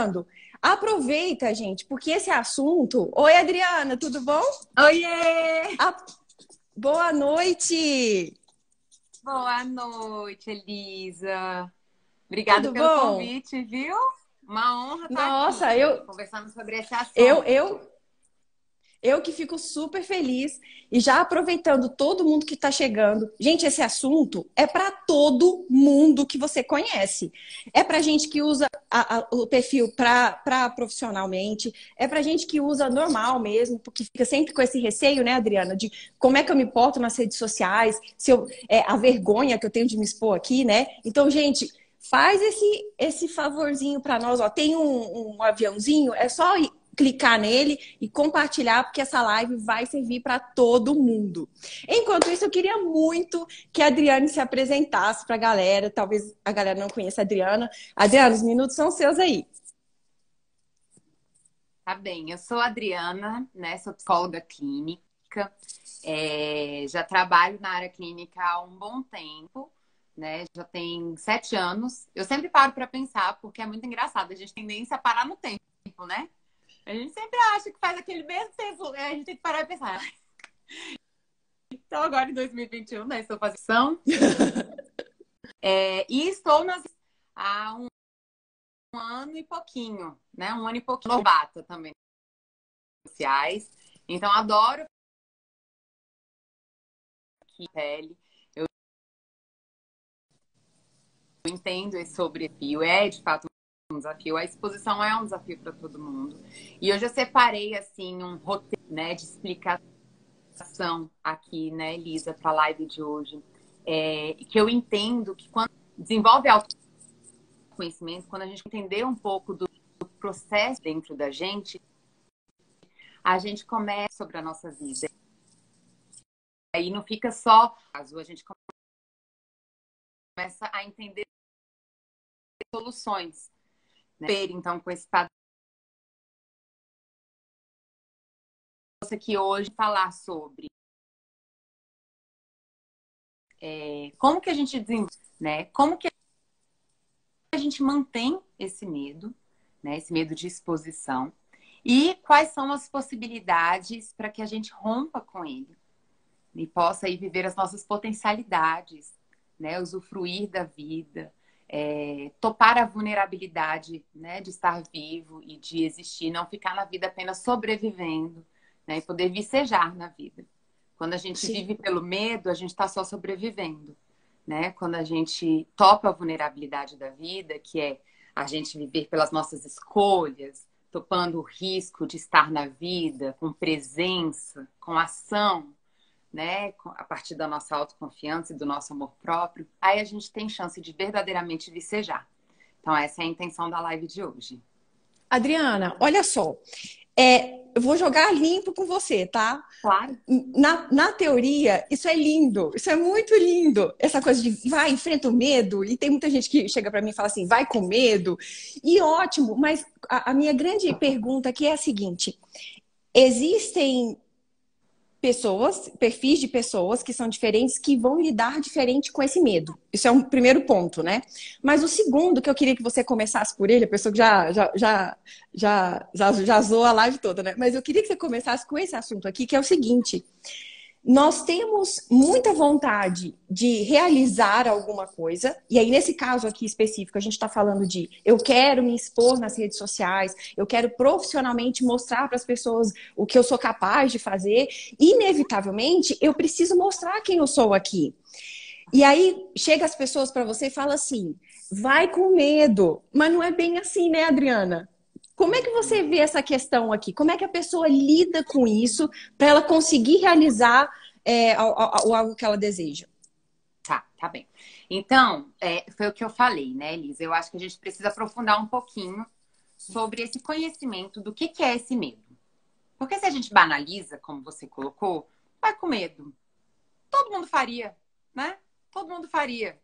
chegando, aproveita, gente, porque esse assunto... Oi, Adriana, tudo bom? Oiê! Ah, boa noite! Boa noite, Elisa. Obrigada Tudo pelo bom? convite, viu? Uma honra estar Nossa, aqui conversando sobre esse eu, assunto. eu, Eu que fico super feliz e já aproveitando todo mundo que está chegando. Gente, esse assunto é para todo mundo que você conhece. É para gente que usa o perfil para profissionalmente, é para gente que usa normal mesmo, porque fica sempre com esse receio, né, Adriana, de como é que eu me porto nas redes sociais, se eu, a vergonha que eu tenho de me expor aqui, né? Então, gente, faz esse favorzinho para nós. Ó, tem um aviãozinho, é só clicar nele e compartilhar, porque essa live vai servir para todo mundo. Enquanto isso, eu queria muito que a Adriane se apresentasse para a galera. Talvez a galera não conheça a Adriana. Adriana, os minutos são seus aí. Tá bem, eu sou a Adriana, né? Sou psicóloga clínica. Já trabalho na área clínica há um bom tempo, né? Já tem 7 anos. Eu sempre paro para pensar, porque é muito engraçado. A gente tem tendência a parar no tempo, né? A gente sempre acha que faz aquele mesmo tempo, né? A gente tem que parar e pensar. Então, agora em 2021, né? Estou fazendo ação. E estou há um ano e pouquinho, né? Um ano e pouquinho novata também sociais. Então, adoro aqui pele. Eu entendo sobre desafio. É, de fato, um desafio. A exposição é um desafio para todo mundo. E eu já separei, assim, um roteiro, né, de explicação aqui, né, Elisa, para a live de hoje. Que eu entendo que quando desenvolve autoconhecimento, quando a gente entender um pouco do processo dentro da gente, a gente começa sobre a nossa vida. Aí não fica só, a gente começa a entender soluções, né? Então, com esse padrão aqui hoje, falar sobre como que a gente desenvolve, né? Como que a gente mantém esse medo, né? Esse medo de exposição. E quais são as possibilidades para que a gente rompa com ele e possa aí viver as nossas potencialidades, né? Usufruir da vida, topar a vulnerabilidade, né? De estar vivo e de existir, não ficar na vida apenas sobrevivendo, né? E poder vicejar na vida. Quando a gente Sim. vive pelo medo, a gente está só sobrevivendo, né? Quando a gente topa a vulnerabilidade da vida, que é a gente viver pelas nossas escolhas, topando o risco de estar na vida com presença, com ação, né? A partir da nossa autoconfiança e do nosso amor próprio, aí a gente tem chance de verdadeiramente vicejar. Então, essa é a intenção da live de hoje. Adriana, olha só. Eu vou jogar limpo com você, tá? Claro. Na teoria, isso é lindo, isso é muito lindo. Essa coisa de vai, enfrenta o medo, e tem muita gente que chega para mim e fala assim, vai com medo, e ótimo, mas a minha grande pergunta aqui é a seguinte: existem pessoas, perfis de pessoas que são diferentes, que vão lidar diferente com esse medo. Isso é um primeiro ponto, né? Mas o segundo, que eu queria que você começasse por ele, a pessoa que já zoou a live toda, né? Mas eu queria que você começasse com esse assunto aqui, que é o seguinte: nós temos muita vontade de realizar alguma coisa, e aí nesse caso aqui específico, a gente está falando de eu quero me expor nas redes sociais, eu quero profissionalmente mostrar para as pessoas o que eu sou capaz de fazer, inevitavelmente eu preciso mostrar quem eu sou aqui. E aí chega as pessoas para você e fala assim, vai com medo, mas não é bem assim, né, Adriana? Como é que você vê essa questão aqui? Como é que a pessoa lida com isso para ela conseguir realizar algo que ela deseja? Tá bem. Então, foi o que eu falei, né, Elisa? Eu acho que a gente precisa aprofundar um pouquinho sobre esse conhecimento do que é esse medo. Porque se a gente banaliza, como você colocou, vai com medo. Todo mundo faria, né? Todo mundo faria.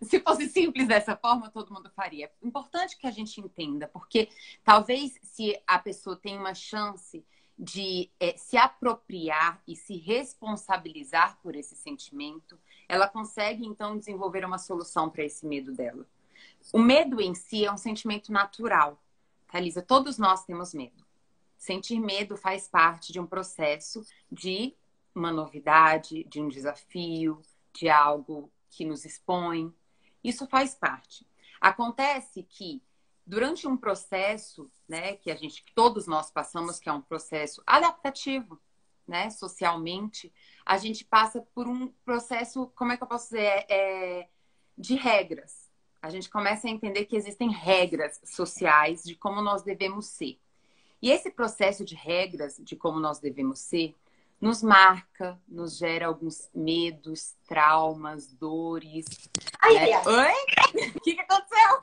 Se fosse simples dessa forma, todo mundo faria. É importante que a gente entenda, porque talvez se a pessoa tem uma chance de se apropriar e se responsabilizar por esse sentimento, ela consegue então desenvolver uma solução para esse medo dela. O medo em si é um sentimento natural, Thalisa, todos nós temos medo. Sentir medo faz parte de um processo de uma novidade, de um desafio, de algo que nos expõe. Isso faz parte. Acontece que durante um processo, né, que todos nós passamos, que é um processo adaptativo, né, socialmente, a gente passa por um processo, como é que eu posso dizer, de regras. A gente começa a entender que existem regras sociais de como nós devemos ser. E esse processo de regras de como nós devemos ser nos marca, nos gera alguns medos, traumas, dores. Ai, Né? ai, ai. Oi? O que aconteceu?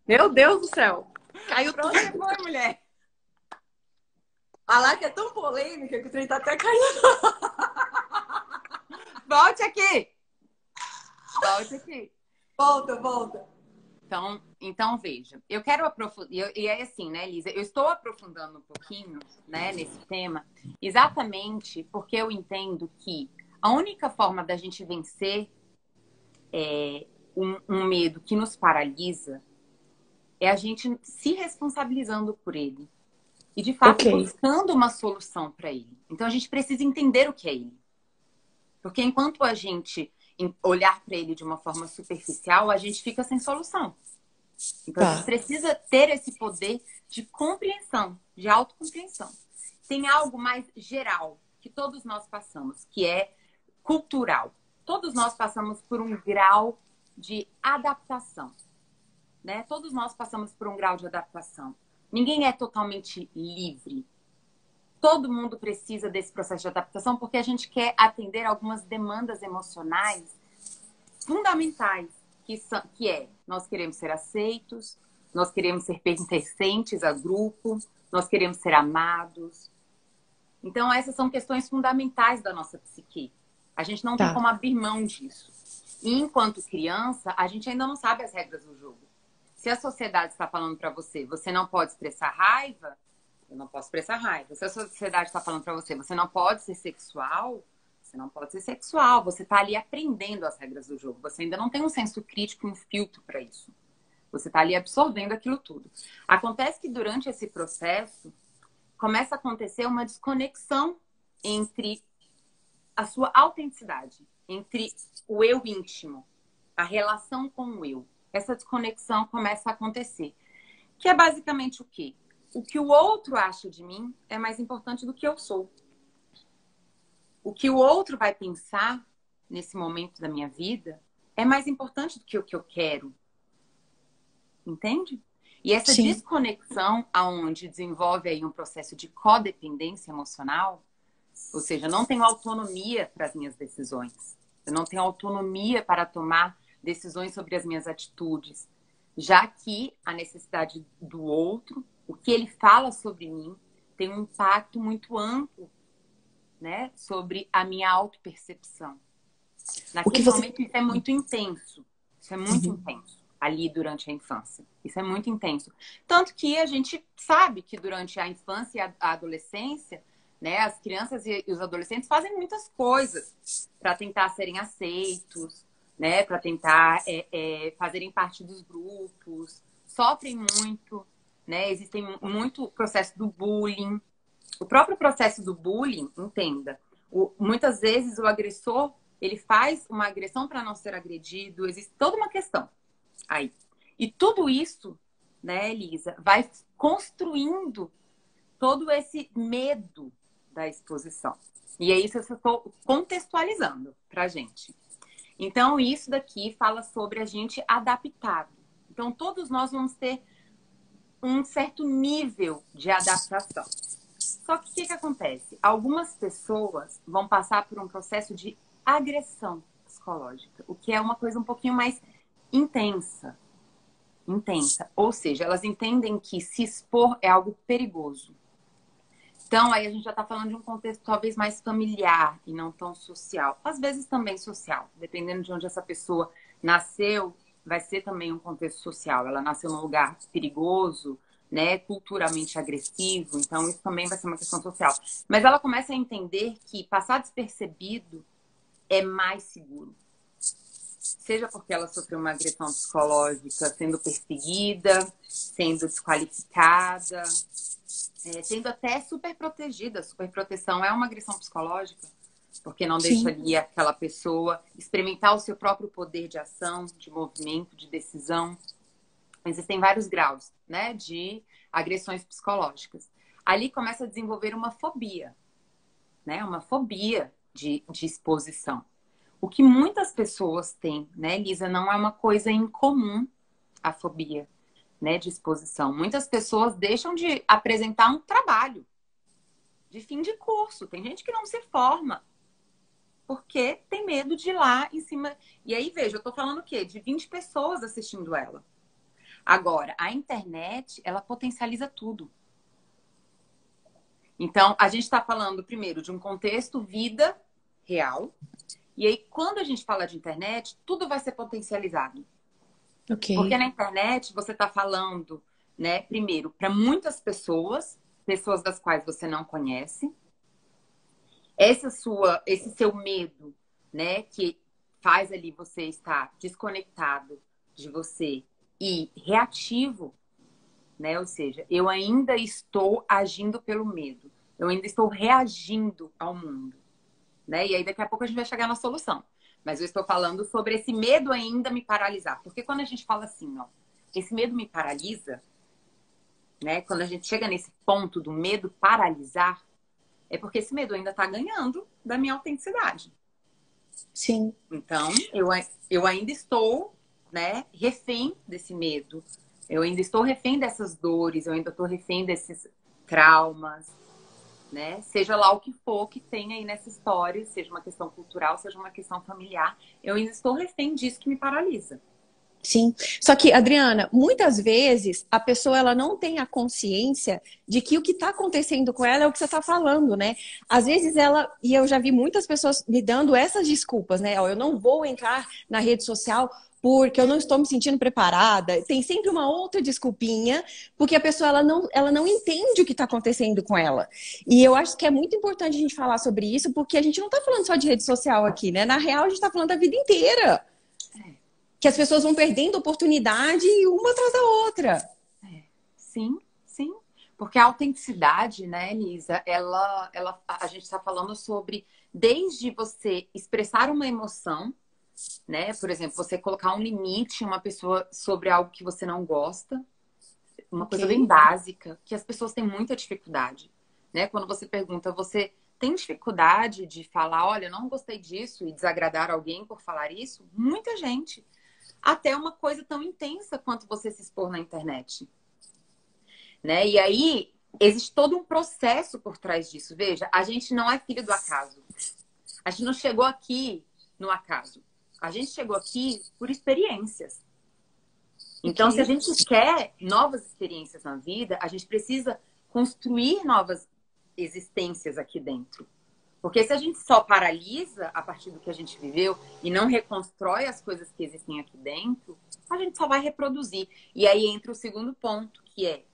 Meu Deus do céu. Caiu Pra tudo. onde você foi, mulher? A Laca é tão polêmica que o trem tá até caindo. Volte aqui. Volte aqui. Volta, volta. Então veja, eu quero aprofundar, e é assim, né, Lisa? Eu estou aprofundando um pouquinho, né, nesse tema, exatamente porque eu entendo que a única forma da gente vencer um medo que nos paralisa é a gente se responsabilizando por ele e, de fato, buscando uma solução para ele. Então, a gente precisa entender o que é ele. Porque enquanto a gente olhar para ele de uma forma superficial, a gente fica sem solução. Então, a gente precisa ter esse poder de compreensão, de autocompreensão. Tem algo mais geral que todos nós passamos, que é cultural. Todos nós passamos por um grau de adaptação, né? Todos nós passamos por um grau de adaptação. Ninguém é totalmente livre. Todo mundo precisa desse processo de adaptação porque a gente quer atender algumas demandas emocionais fundamentais, que é nós queremos ser aceitos, nós queremos ser pertencentes a grupo, nós queremos ser amados. Então, essas são questões fundamentais da nossa psique. A gente não tem como abrir mão disso. E enquanto criança, a gente ainda não sabe as regras do jogo. Se a sociedade está falando para você, você não pode expressar raiva, eu não posso expressar raiva. Se a sociedade está falando para você, você não pode ser sexual, você não pode ser sexual. Você está ali aprendendo as regras do jogo. Você ainda não tem um senso crítico, um filtro para isso. Você está ali absorvendo aquilo tudo. Acontece que durante esse processo, começa a acontecer uma desconexão entre a sua autenticidade, entre o eu íntimo, a relação com o eu. Essa desconexão começa a acontecer. Que é basicamente o quê? O que o outro acha de mim é mais importante do que eu sou. O que o outro vai pensar nesse momento da minha vida é mais importante do que o que eu quero. Entende? E essa desconexão, aonde desenvolve aí um processo de codependência emocional, ou seja, eu não tenho autonomia para as minhas decisões. Eu não tenho autonomia para tomar decisões sobre as minhas atitudes, já que a necessidade do outro, o que ele fala sobre mim, tem um impacto muito amplo, né, sobre a minha autopercepção. Naquele momento, isso é muito intenso. Isso é muito intenso ali durante a infância. Isso é muito intenso. Tanto que a gente sabe que durante a infância e a adolescência, né, as crianças e os adolescentes fazem muitas coisas para tentar serem aceitos, né, para tentar fazerem parte dos grupos, sofrem muito, né, existem muito processo do bullying. O próprio processo do bullying, entenda, muitas vezes o agressor, ele faz uma agressão para não ser agredido, existe toda uma questão aí. E tudo isso, né, Elisa, vai construindo todo esse medo da exposição. E é isso que eu estou contextualizando pra gente. Então, isso daqui fala sobre a gente adaptado. Então, todos nós vamos ter um certo nível de adaptação. Só que o que acontece? Algumas pessoas vão passar por um processo de agressão psicológica, o que é uma coisa um pouquinho mais intensa. Ou seja, elas entendem que se expor é algo perigoso. Então, aí a gente já está falando de um contexto talvez mais familiar e não tão social. Às vezes também social. Dependendo de onde essa pessoa nasceu, vai ser também um contexto social. Ela nasceu num lugar perigoso, né, culturalmente agressivo. Então, isso também vai ser uma questão social. Mas ela começa a entender que passar despercebido é mais seguro. seja porque ela sofreu uma agressão psicológica, sendo perseguida, sendo desqualificada, sendo até super protegida. Superproteção é uma agressão psicológica, porque não deixa Sim, ali aquela pessoa experimentar o seu próprio poder de ação, de movimento, de decisão. Existem vários graus, né, de agressões psicológicas. Ali começa a desenvolver uma fobia, né, uma fobia de exposição. O que muitas pessoas têm, né, Lisa, não é uma coisa incomum a fobia, né, de exposição. Muitas pessoas deixam de apresentar um trabalho de fim de curso. Tem gente que não se forma porque tem medo de ir lá em cima. E aí, veja, eu tô falando o quê? De 20 pessoas assistindo ela. Agora, a internet, ela potencializa tudo. Então, a gente está falando primeiro de um contexto vida real. E aí, quando a gente fala de internet, tudo vai ser potencializado. Porque ok. na internet você está falando, né, primeiro, para muitas pessoas, pessoas das quais você não conhece. Esse seu medo, né, que faz ali você estar desconectado de você e reativo, né? Ou seja, eu ainda estou agindo pelo medo. Eu ainda estou reagindo ao mundo, né? E aí daqui a pouco a gente vai chegar na solução. Mas eu estou falando sobre esse medo ainda me paralisar. Porque quando a gente fala assim, ó, esse medo me paralisa, né? Quando a gente chega nesse ponto do medo paralisar, é porque esse medo ainda está ganhando da minha autenticidade. Sim. Então, eu ainda estou, né, refém desse medo. Eu ainda estou refém dessas dores, eu ainda estou refém desses traumas, né? Seja lá o que for que tem aí nessa história, seja uma questão cultural, seja uma questão familiar, eu ainda estou refém disso que me paralisa. Sim. Só que, Adriana, muitas vezes a pessoa ela não tem a consciência de que o que está acontecendo com ela é o que você está falando, né? Às vezes ela, e eu já vi muitas pessoas me dando essas desculpas, né? Ó, eu não vou entrar na rede social porque eu não estou me sentindo preparada. Tem sempre uma outra desculpinha, porque a pessoa ela não entende o que está acontecendo com ela. E eu acho que é muito importante a gente falar sobre isso, porque a gente não está falando só de rede social aqui, né? Na real, a gente está falando da vida inteira que as pessoas vão perdendo oportunidade uma atrás da outra. Sim, sim. Porque a autenticidade, né, Lisa, a gente está falando sobre desde você expressar uma emoção, né? Por exemplo, você colocar um limite em uma pessoa sobre algo que você não gosta, uma Ok. coisa bem básica, que as pessoas têm muita dificuldade, né? Quando você pergunta, você tem dificuldade de falar, olha, não gostei disso e desagradar alguém por falar isso? Muita gente. Até uma coisa tão intensa quanto você se expor na internet, né? E aí existe todo um processo por trás disso. Veja, a gente não é filho do acaso. A gente não chegou aqui no acaso. A gente chegou aqui por experiências. Então, se a Ok. gente quer novas experiências na vida, a gente precisa construir novas existências aqui dentro. Porque se a gente só paralisa a partir do que a gente viveu e não reconstrói as coisas que existem aqui dentro, a gente só vai reproduzir. E aí entra o segundo ponto, que é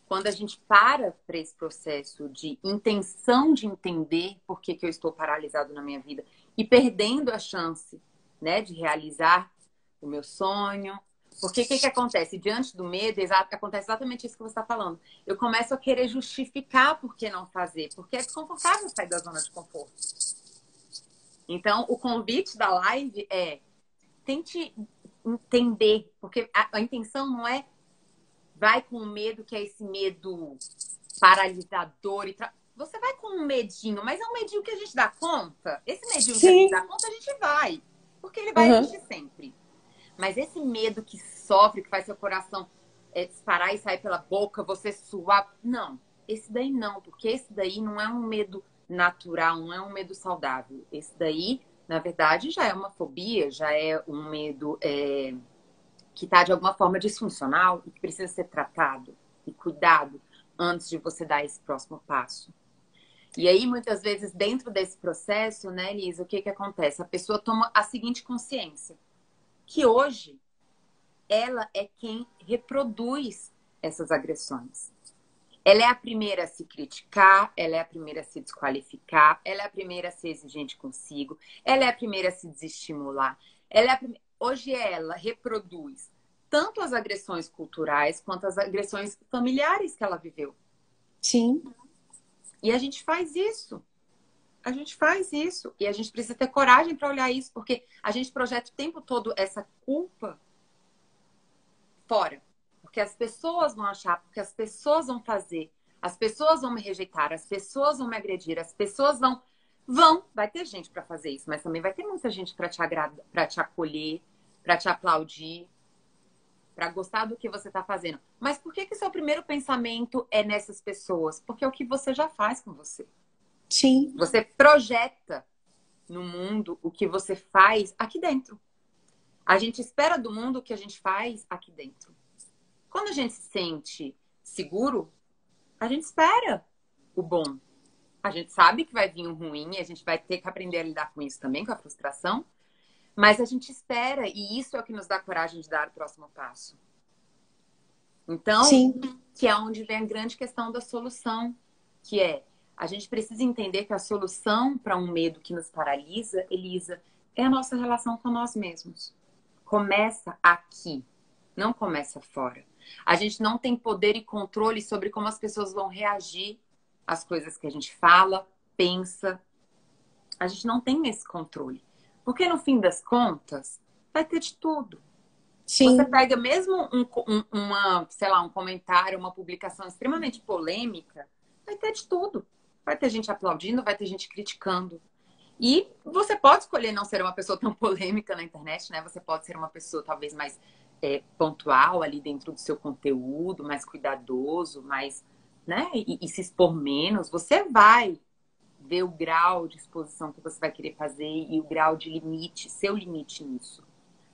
quando a gente para esse processo de intenção de entender por que eu estou paralisado na minha vida e perdendo a chance, né, de realizar o meu sonho. Porque o que acontece? Diante do medo, acontece exatamente isso que você está falando. Eu começo a querer justificar por que não fazer, porque é desconfortável sair da zona de conforto. Então, o convite da live é tente entender, porque a intenção não é vai com medo, que é esse medo paralisador. Você vai com um medinho, mas é um medinho que a gente dá conta. Esse medinho que a gente Sim. dá conta, a gente vai. Porque ele vai Uhum. existir sempre. Mas esse medo que sofre, que faz seu coração disparar e sair pela boca, você suar. Não, esse daí não, porque esse daí não é um medo natural, não é um medo saudável. Esse daí, na verdade, já é uma fobia, já é um medo que está de alguma forma disfuncional e que precisa ser tratado e cuidado antes de você dar esse próximo passo. E aí, muitas vezes, dentro desse processo, né, Lisa, o que que acontece? A pessoa toma a seguinte consciência, que hoje ela é quem reproduz essas agressões. Ela é a primeira a se criticar, ela é a primeira a se desqualificar, ela é a primeira a ser exigente consigo, ela é a primeira a se desestimular, ela é a hoje ela reproduz tanto as agressões culturais quanto as agressões familiares que ela viveu. Sim. E a gente faz isso. A gente faz isso. E a gente precisa ter coragem para olhar isso, porque a gente projeta o tempo todo essa culpa fora. Porque as pessoas vão achar, porque as pessoas vão fazer, as pessoas vão me rejeitar, as pessoas vão me agredir, as pessoas vão. Vai ter gente para fazer isso, mas também vai ter muita gente para te agradar, para te acolher, para te aplaudir, para gostar do que você está fazendo. Mas por que que seu primeiro pensamento é nessas pessoas? Porque é o que você já faz com você. Sim. Você projeta no mundo o que você faz aqui dentro. A gente espera do mundo o que a gente faz aqui dentro. Quando a gente se sente seguro, a gente espera o bom. A gente sabe que vai vir o ruim e a gente vai ter que aprender a lidar com isso também, com a frustração. Mas a gente espera e isso é o que nos dá coragem de dar o próximo passo. Então, Sim. que é onde vem a grande questão da solução, que é a gente precisa entender que a solução para um medo que nos paralisa, Elisa, é a nossa relação com nós mesmos. Começa aqui, não começa fora. A gente não tem poder e controle sobre como as pessoas vão reagir às coisas que a gente fala, pensa. A gente não tem esse controle. Porque no fim das contas, vai ter de tudo. Sim. Você pega mesmo sei lá, um comentário, uma publicação extremamente polêmica, vai ter de tudo. Vai ter gente aplaudindo, vai ter gente criticando. E você pode escolher não ser uma pessoa tão polêmica na internet, né? Você pode ser uma pessoa talvez mais pontual ali dentro do seu conteúdo, mais cuidadoso, mais, né? E se expor menos. Você vai ver o grau de exposição que você vai querer fazer e o grau de limite, seu limite nisso.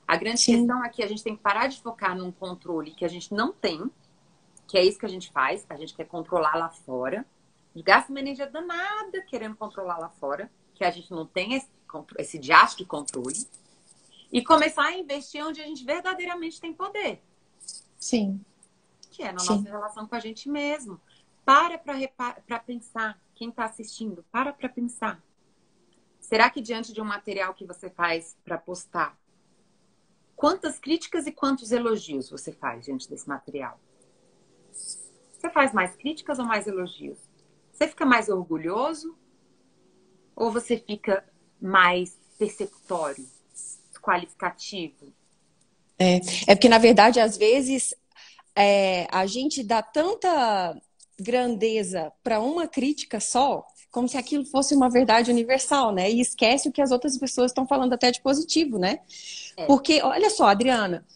A grande Sim. questão é que a gente tem que parar de focar num controle que a gente não tem, que é isso que a gente faz, a gente quer controlar lá fora. A gente gasta uma energia danada querendo controlar lá fora, que a gente não tem esse diacho de controle. E começar a investir onde a gente verdadeiramente tem poder. Sim. Que é na Sim. nossa relação com a gente mesmo. Para pensar. Quem está assistindo, para pensar. Será que diante de um material que você faz para postar, quantas críticas e quantos elogios você faz diante desse material? Você faz mais críticas ou mais elogios? Você fica mais orgulhoso ou você fica mais perceptório, qualificativo? É porque, na verdade, às vezes, a gente dá tanta grandeza para uma crítica só, como se aquilo fosse uma verdade universal, né? E esquece o que as outras pessoas estão falando até de positivo, né? É. Porque, olha só, Adriana,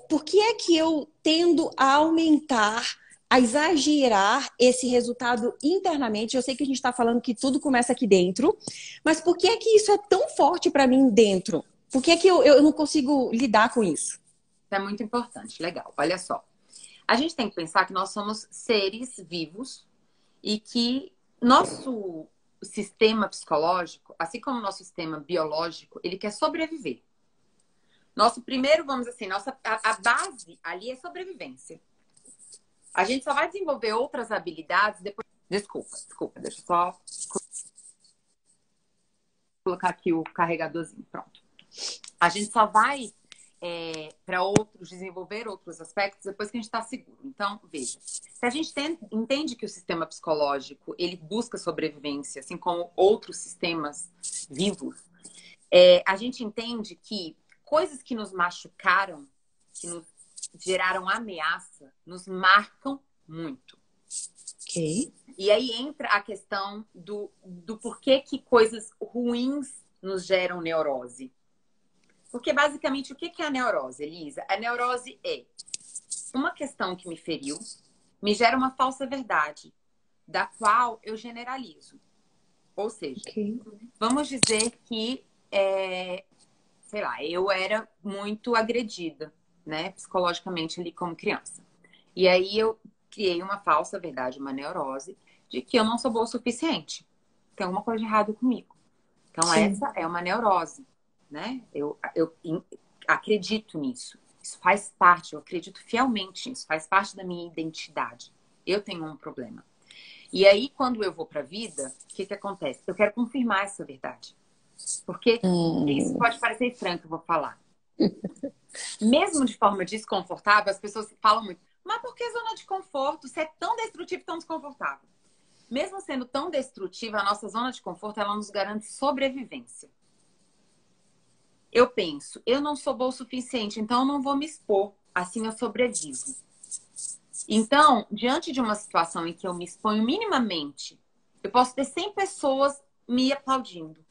por que é que eu tendo a aumentar, a exagerar esse resultado internamente? Eu sei que a gente está falando que tudo começa aqui dentro, mas por que é que isso é tão forte para mim dentro? Por que é que eu não consigo lidar com isso? Isso é muito importante. Legal. Olha só. A gente tem que pensar que nós somos seres vivos e que nosso sistema psicológico, assim como o nosso sistema biológico, ele quer sobreviver. Nosso primeiro, vamos dizer assim, a base ali é sobrevivência. A gente só vai desenvolver outras habilidades depois. Desculpa, deixa eu só colocar aqui o carregadorzinho. Pronto. A gente só vai desenvolver outros aspectos depois que a gente está seguro. Então, veja, se a gente entende que o sistema psicológico ele busca sobrevivência, assim como outros sistemas vivos, a gente entende que coisas que nos machucaram, que nos geraram ameaça, nos marcam muito. Ok. E aí entra a questão do porquê que coisas ruins nos geram neurose. Porque, basicamente, o que é a neurose, Elisa? A neurose é uma questão que me feriu, me gera uma falsa verdade, da qual eu generalizo. Ou seja, vamos dizer que, sei lá, eu era muito agredida, né, psicologicamente ali como criança. E aí eu criei uma falsa verdade, uma neurose, de que eu não sou boa o suficiente. Tem alguma coisa de errado comigo. Então, Sim. essa é uma neurose, né? Eu acredito nisso. Isso faz parte, eu acredito fielmente nisso, faz parte da minha identidade. Eu tenho um problema. E aí, quando eu vou para a vida, o que acontece? Eu quero confirmar essa verdade. Porque isso pode parecer estranho que eu vou falar. Mesmo de forma desconfortável, as pessoas falam muito, mas por que zona de conforto? Se é tão destrutivo e tão desconfortável. Mesmo sendo tão destrutiva, a nossa zona de conforto, ela nos garante sobrevivência. Eu penso, eu não sou boa o suficiente, então eu não vou me expor. Assim eu sobrevivo. Então, diante de uma situação em que eu me exponho minimamente, eu posso ter 100 pessoas me aplaudindo.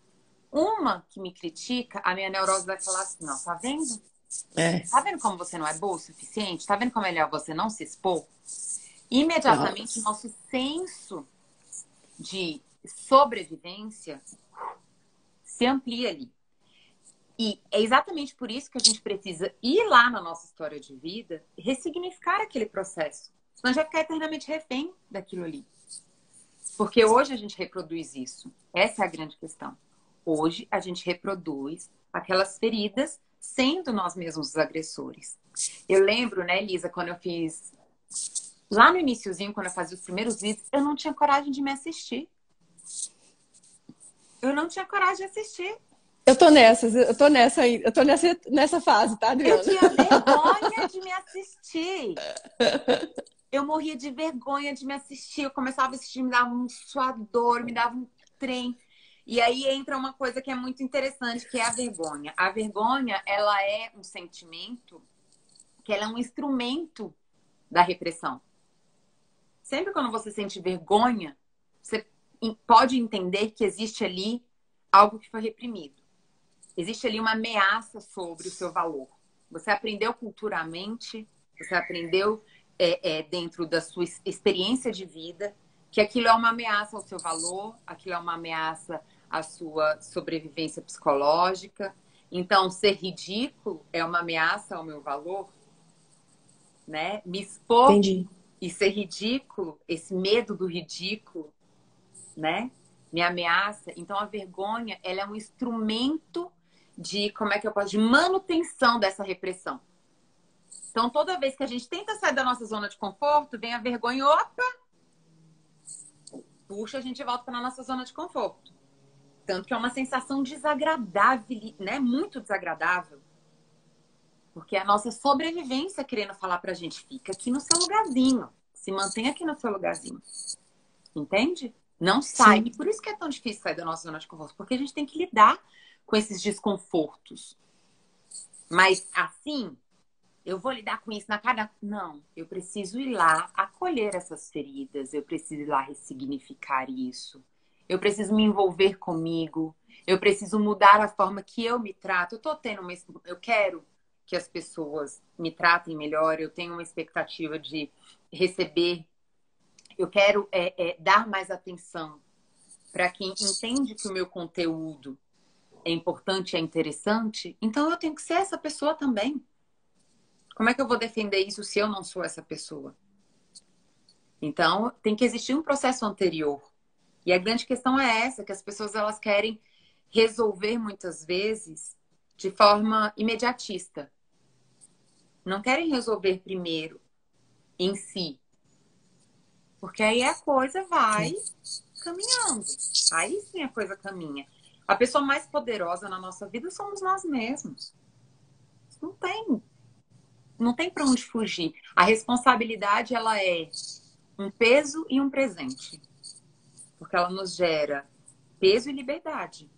Uma que me critica, a minha neurose vai falar assim, não, tá vendo? Tá vendo como você não é boa o suficiente? Tá vendo como é melhor você não se expor? Imediatamente, o nosso senso de sobrevivência se amplia ali. E é exatamente por isso que a gente precisa ir lá na nossa história de vida e ressignificar aquele processo. Senão a gente vai ficar eternamente refém daquilo ali. Porque hoje a gente reproduz isso. Essa é a grande questão. Hoje a gente reproduz aquelas feridas sendo nós mesmos os agressores. Eu lembro, né, Elisa, quando eu fiz... Lá no iniciozinho, quando eu fazia os primeiros vídeos, eu não tinha coragem de me assistir. Eu não tinha coragem de assistir. Eu tô nessa fase, tá, Adriana? Eu tinha vergonha de me assistir. Eu morria de vergonha de me assistir. Eu começava a assistir, me dava um suador, me dava um trem. E aí entra uma coisa que é muito interessante, que é a vergonha. A vergonha, ela é um sentimento, que ela é um instrumento da repressão. Sempre quando você sente vergonha, você pode entender que existe ali algo que foi reprimido. Existe ali uma ameaça sobre o seu valor. Você aprendeu culturalmente, você aprendeu dentro da sua experiência de vida, que aquilo é uma ameaça ao seu valor, aquilo é uma ameaça à sua sobrevivência psicológica. Então, ser ridículo é uma ameaça ao meu valor, né? Me expor Entendi. e ser ridículo, esse medo do ridículo, né? Me ameaça. Então, a vergonha, ela é um instrumento de, como é que eu posso, de manutenção dessa repressão. Então, toda vez que a gente tenta sair da nossa zona de conforto, vem a vergonha, opa, puxa, a gente volta para a nossa zona de conforto. Tanto que é uma sensação desagradável, né? Muito desagradável. Porque é a nossa sobrevivência querendo falar pra gente, fica aqui no seu lugarzinho. Se mantém aqui no seu lugarzinho. Entende? Não sai. Sim. E por isso que é tão difícil sair da nossa zona de conforto. Porque a gente tem que lidar com esses desconfortos. Mas assim, eu vou lidar com isso na cara. Não, eu preciso ir lá acolher essas feridas. Eu preciso ir lá ressignificar isso. Eu preciso me envolver comigo. Eu preciso mudar a forma que eu me trato. Eu quero que as pessoas me tratem melhor. Eu tenho uma expectativa de receber. Eu quero dar mais atenção para quem entende que o meu conteúdo é importante, é interessante. Então eu tenho que ser essa pessoa também. Como é que eu vou defender isso se eu não sou essa pessoa? Então tem que existir um processo anterior. E a grande questão é essa, que as pessoas elas querem resolver muitas vezes de forma imediatista. Não querem resolver primeiro em si. Porque aí a coisa vai caminhando. Aí sim a coisa caminha. A pessoa mais poderosa na nossa vida somos nós mesmos. Não tem para onde fugir. A responsabilidade, ela é um peso e um presente. Porque ela nos gera peso e liberdade.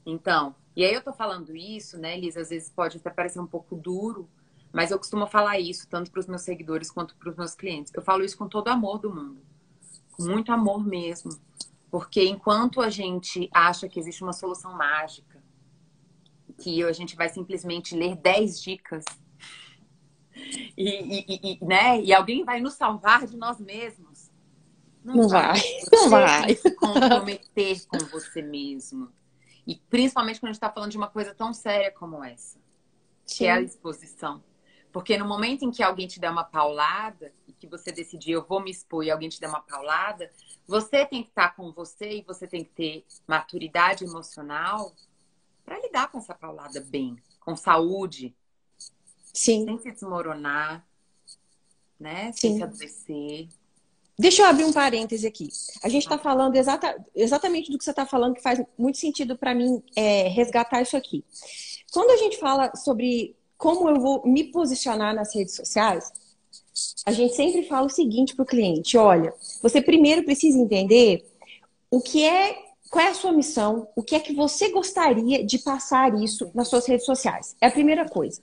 Então, e aí eu tô falando isso, né, Liz? Às vezes pode até parecer um pouco duro, mas eu costumo falar isso, tanto para os meus seguidores quanto para os meus clientes. Eu falo isso com todo amor do mundo. Com muito amor mesmo. Porque enquanto a gente acha que existe uma solução mágica, que a gente vai simplesmente ler 10 dicas né? E alguém vai nos salvar de nós mesmos. Não vai. Você Não vai. tem que se comprometer com você mesmo. E principalmente quando a gente está falando de uma coisa tão séria como essa, que é a exposição. Porque no momento em que alguém te der uma paulada, e que você decidir, eu vou me expor, e alguém te der uma paulada, você tem que estar com você e você tem que ter maturidade emocional para lidar com essa paulada bem, com saúde, Sim. sem se desmoronar, né? Sem se Sim. adoecer. Deixa eu abrir um parêntese aqui. A gente está falando exatamente do que você está falando, que faz muito sentido para mim resgatar isso aqui. Quando a gente fala sobre como eu vou me posicionar nas redes sociais, a gente sempre fala o seguinte para o cliente: olha, você primeiro precisa entender qual é a sua missão, o que é que você gostaria de passar isso nas suas redes sociais. É a primeira coisa.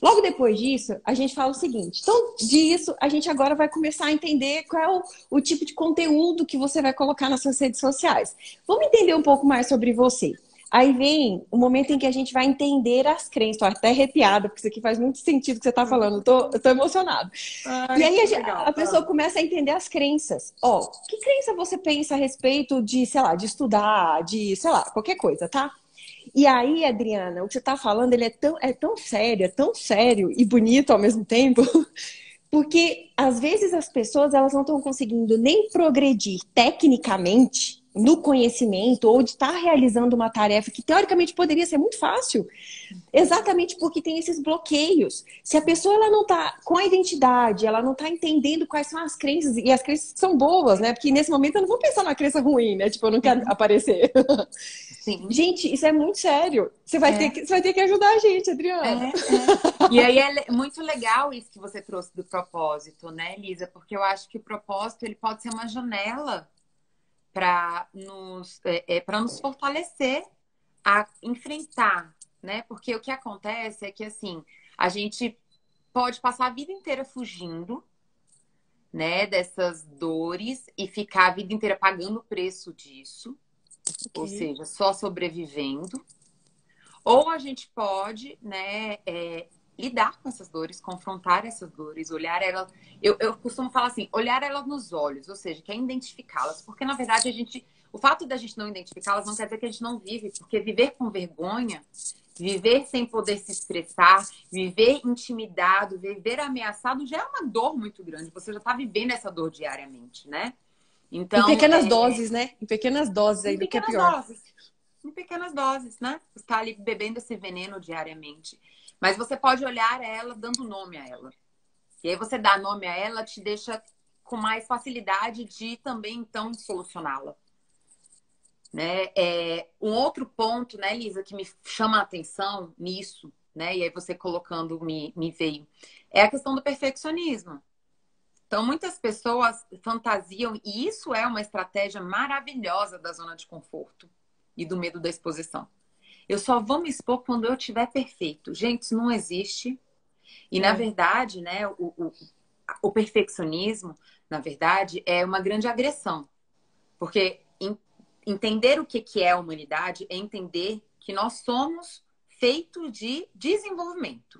Logo depois disso, a gente fala o seguinte: então, disso, a gente agora vai começar a entender qual é o tipo de conteúdo que você vai colocar nas suas redes sociais. Vamos entender um pouco mais sobre você. Aí vem o momento em que a gente vai entender as crenças. Tô até arrepiada, porque isso aqui faz muito sentido o que você está falando. Eu tô emocionada. Ai, e aí legal, a pessoa começa a entender as crenças. Ó, que crença você pensa a respeito de, sei lá, de estudar, de, sei lá, qualquer coisa, tá? E aí, Adriana, o que você está falando, ele é tão sério e bonito ao mesmo tempo, porque às vezes as pessoas elas não estão conseguindo nem progredir tecnicamente no conhecimento ou de estar realizando uma tarefa que teoricamente poderia ser muito fácil, exatamente porque tem esses bloqueios. Se a pessoa ela não está com a identidade, ela não está entendendo quais são as crenças, e as crenças são boas, né? Porque nesse momento eu não vou pensar na crença ruim, né? Tipo, eu não quero aparecer. Sim. Gente, isso é muito sério. Você vai ter que ajudar a gente, Adriana. E aí é muito legal isso que você trouxe do propósito, né, Elisa? Porque eu acho que o propósito ele pode ser uma janela para nos fortalecer a enfrentar, né? Porque o que acontece é que assim, a gente pode passar a vida inteira fugindo, né, dessas dores e ficar a vida inteira pagando o preço disso, ou seja, só sobrevivendo. Ou a gente pode, né, lidar com essas dores, confrontar essas dores, olhar elas. Eu costumo falar assim, olhar elas nos olhos, ou seja, quer identificá-las, porque na verdade o fato da gente não identificá-las não quer dizer que a gente não vive, porque viver com vergonha, viver sem poder se expressar, viver intimidado, viver ameaçado já é uma dor muito grande. Você já está vivendo essa dor diariamente, né? Então, em pequenas doses, né? Em pequenas doses aí do que é pior. Doses. Em pequenas doses, né? Você está ali bebendo esse veneno diariamente. Mas você pode olhar ela dando nome a ela. E aí você dá nome a ela, te deixa com mais facilidade de também, então, solucioná-la. Né? Um outro ponto, né, Lisa, que me chama a atenção nisso, né? E aí você colocando me veio, é a questão do perfeccionismo. Então, muitas pessoas fantasiam, e isso é uma estratégia maravilhosa da zona de conforto e do medo da exposição. Eu só vou me expor quando eu estiver perfeito. Gente, isso não existe. E, na verdade, né, o perfeccionismo, na verdade, é uma grande agressão. Porque entender o que é a humanidade é entender que nós somos feitos de desenvolvimento.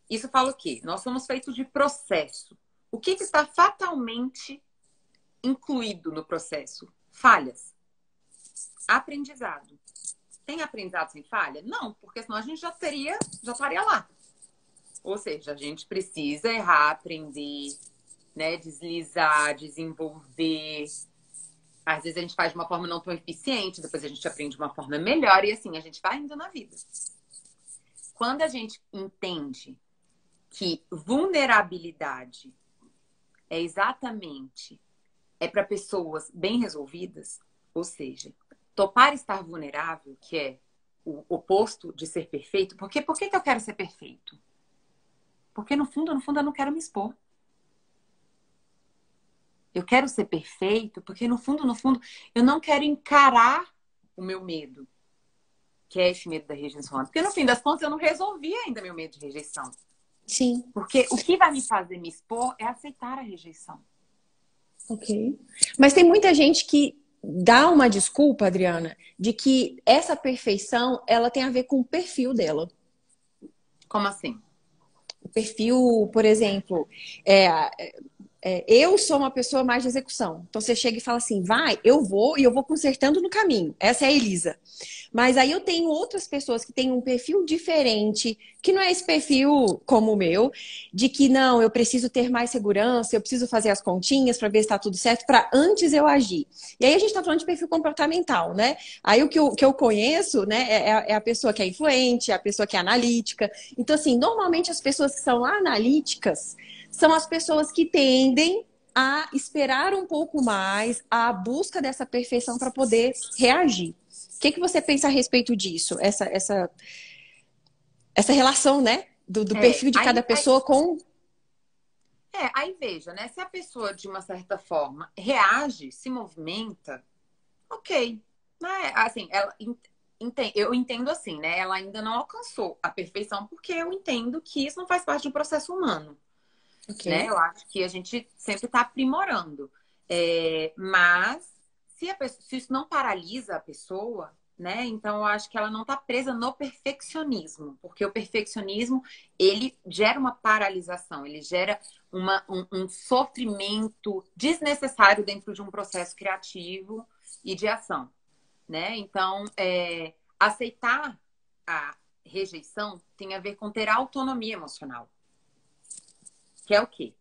Isso fala o quê? Nós somos feitos de processo. O que está fatalmente incluído no processo? Falhas. Aprendizado. Tem aprendizado sem falha? Não, porque senão a gente já estaria lá. Ou seja, a gente precisa errar, aprender, né? Deslizar, desenvolver. Às vezes a gente faz de uma forma não tão eficiente, depois a gente aprende de uma forma melhor e assim a gente vai indo na vida. Quando a gente entende que vulnerabilidade é para pessoas bem resolvidas, ou seja, topar estar vulnerável, que é o oposto de ser perfeito. Por que eu quero ser perfeito? Porque no fundo eu não quero me expor. Eu quero ser perfeito porque no fundo eu não quero encarar o meu medo, que é esse medo da rejeição. Porque no fim das contas eu não resolvi ainda meu medo de rejeição. Sim. Porque o que vai me fazer me expor é aceitar a rejeição. Ok. Mas tem muita gente que dá uma desculpa, Adriana, de que essa perfeição, ela tem a ver com o perfil dela. Como assim? O perfil, por exemplo, eu sou uma pessoa mais de execução. Então você chega e fala assim, vai, eu vou consertando no caminho. Essa é a Elisa. Mas aí eu tenho outras pessoas que têm um perfil diferente, que não é esse perfil como o meu, de que não, eu preciso ter mais segurança, eu preciso fazer as continhas para ver se está tudo certo, para antes eu agir. E aí a gente está falando de perfil comportamental, né? Aí o que eu conheço, né, é a pessoa que é influente, é a pessoa que é analítica. Então, assim, normalmente as pessoas que são analíticas são as pessoas que tendem a esperar um pouco mais, a busca dessa perfeição para poder reagir. O que você pensa a respeito disso? Essa relação, né? Do perfil de cada pessoa com... Aí veja, né? Se a pessoa, de uma certa forma, reage, se movimenta, ok. Né? Assim, eu entendo assim, né? Ela ainda não alcançou a perfeição, porque eu entendo que isso não faz parte de um processo humano. Okay. Né? Eu acho que a gente sempre está aprimorando. Mas se isso não paralisa a pessoa, né? Então eu acho que ela não está presa no perfeccionismo, porque o perfeccionismo ele gera uma paralisação, ele gera um sofrimento desnecessário dentro de um processo criativo e de ação, né? Então aceitar a rejeição tem a ver com ter autonomia emocional, que é o quê?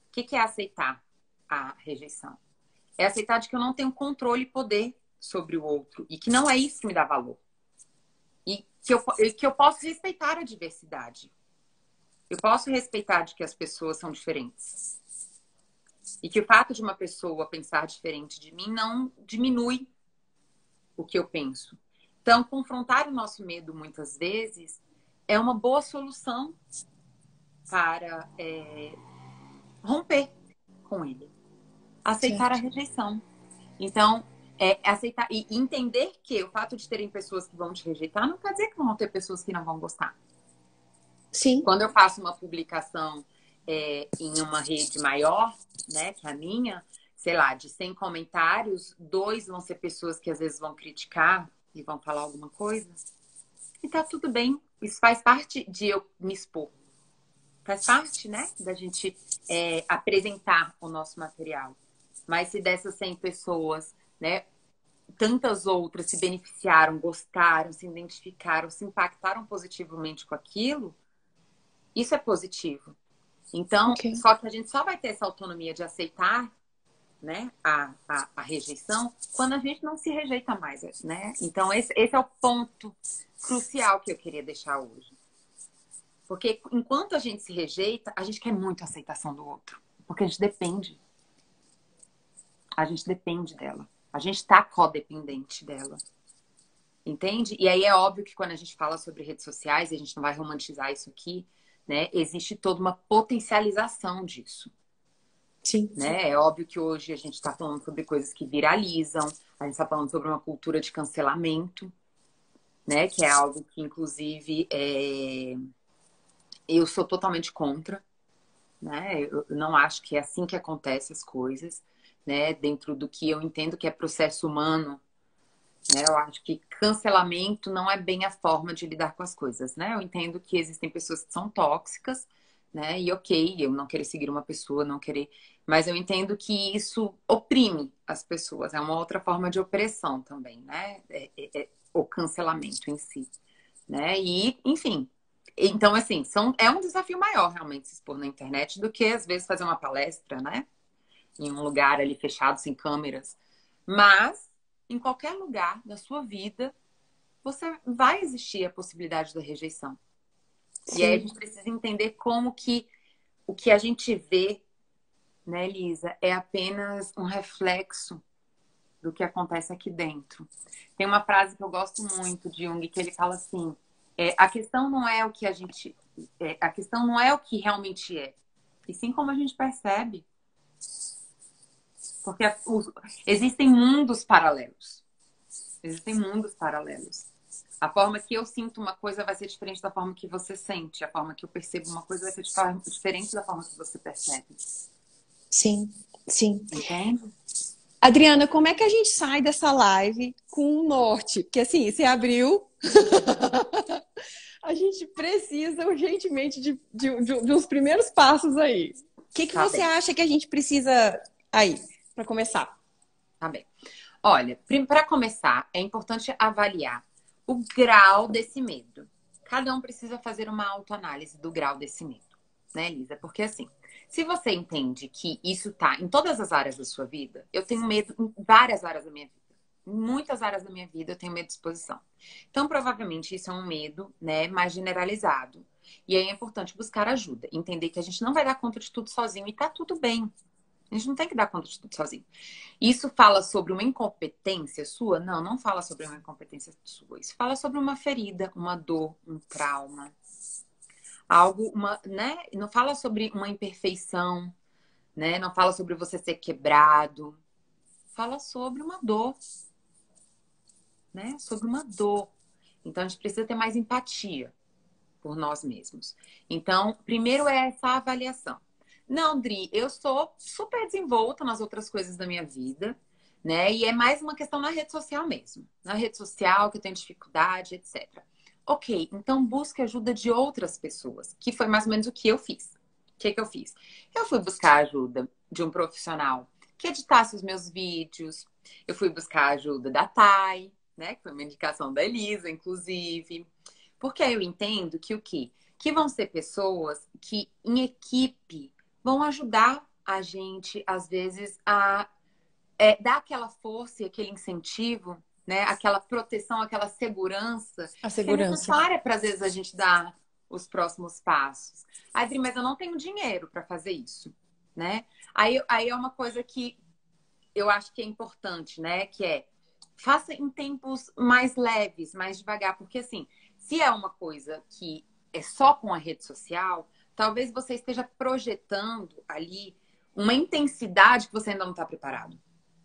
O que é aceitar a rejeição? É aceitar de que eu não tenho controle e poder sobre o outro e que não é isso que me dá valor. E que eu posso respeitar a diversidade. Eu posso respeitar de que as pessoas são diferentes. E que o fato de uma pessoa pensar diferente de mim não diminui o que eu penso. Então, confrontar o nosso medo muitas vezes é uma boa solução para romper com ele. Aceitar a rejeição. Então, aceitar e entender que o fato de terem pessoas que vão te rejeitar não quer dizer que vão ter pessoas que não vão gostar. Sim. Quando eu faço uma publicação em uma rede maior, né, que a minha, sei lá, de 100 comentários, 2 vão ser pessoas que às vezes vão criticar e vão falar alguma coisa. E tá tudo bem. Isso faz parte de eu me expor. Faz parte, né, da gente apresentar o nosso material. Mas se dessas 100 pessoas, né, tantas outras se beneficiaram, gostaram, se identificaram, se impactaram positivamente com aquilo, isso é positivo. Então, só que a gente só vai ter essa autonomia de aceitar, né, a rejeição quando a gente não se rejeita mais, né? Então, esse é o ponto crucial que eu queria deixar hoje. Porque enquanto a gente se rejeita, a gente quer muito a aceitação do outro. Porque a gente depende. A gente depende dela. A gente está codependente dela. Entende? E aí é óbvio que quando a gente fala sobre redes sociais, e a gente não vai romantizar isso aqui, né? Existe toda uma potencialização disso. Sim. Né? É óbvio que hoje a gente está falando sobre coisas que viralizam, a gente está falando sobre uma cultura de cancelamento, né? Que é algo que, inclusive, eu sou totalmente contra. Né? Eu não acho que é assim que acontecem as coisas, né? Dentro do que eu entendo que é processo humano, né? Eu acho que cancelamento não é bem a forma de lidar com as coisas, né? Eu entendo que existem pessoas que são tóxicas, né? E ok, eu não querer seguir uma pessoa, não querer... Mas eu entendo que isso oprime as pessoas, é uma outra forma de opressão também, né? O cancelamento em si, né? E, enfim... Então, assim, é um desafio maior realmente se expor na internet do que, às vezes, fazer uma palestra, né? Em um lugar ali fechado, sem câmeras. Mas, em qualquer lugar da sua vida, você vai existir a possibilidade da rejeição. Sim. E aí a gente precisa entender como que o que a gente vê, né, Elisa, é apenas um reflexo do que acontece aqui dentro. Tem uma frase que eu gosto muito de Jung, que ele fala assim... a questão não é o que a gente... a questão não é o que realmente é. E sim como a gente percebe. Porque existem mundos paralelos. Existem mundos paralelos. A forma que eu sinto uma coisa vai ser diferente da forma que você sente. A forma que eu percebo uma coisa vai ser diferente da forma que você percebe. Sim, sim. Entende? Adriana, como é que a gente sai dessa live com o norte? Porque assim, você abriu... A gente precisa urgentemente de uns primeiros passos aí. O que você acha que a gente precisa aí, para começar? Tá bem. Olha, para começar, é importante avaliar o grau desse medo. Cada um precisa fazer uma autoanálise do grau desse medo, né, Elisa? Porque assim, se você entende que isso tá em todas as áreas da sua vida, eu tenho medo em várias áreas da minha vida. Em muitas áreas da minha vida eu tenho medo de exposição. Então, provavelmente, isso é um medo, né, mais generalizado. E aí é importante buscar ajuda. Entender que a gente não vai dar conta de tudo sozinho e tá tudo bem. A gente não tem que dar conta de tudo sozinho. Isso fala sobre uma incompetência sua? Não, não fala sobre uma incompetência sua. Isso fala sobre uma ferida, uma dor, um trauma. Algo, né? Não fala sobre uma imperfeição, né? Não fala sobre você ser quebrado. Fala sobre uma dor, né? Sobre uma dor. Então, a gente precisa ter mais empatia por nós mesmos. Então, primeiro é essa avaliação. Não, Dri, eu sou super desenvolta nas outras coisas da minha vida, né? E é mais uma questão na rede social mesmo. Na rede social, que eu tenho dificuldade, etc. Ok, então busque ajuda de outras pessoas, que foi mais ou menos o que eu fiz. O que eu fiz? Eu fui buscar ajuda de um profissional que editasse os meus vídeos. Eu fui buscar ajuda da Thay, né? Que foi uma indicação da Elisa, inclusive. Porque aí eu entendo que o quê? Que vão ser pessoas que, em equipe, vão ajudar a gente, às vezes, a dar aquela força e aquele incentivo, né? Aquela proteção, aquela segurança A que é segurança. necessária para, às vezes, a gente dar os próximos passos. Adri, mas eu não tenho dinheiro para fazer isso, né? Aí é uma coisa que eu acho que é importante, né? Que é, faça em tempos mais leves, mais devagar. Porque, assim, se é uma coisa que é só com a rede social, talvez você esteja projetando ali uma intensidade que você ainda não está preparado.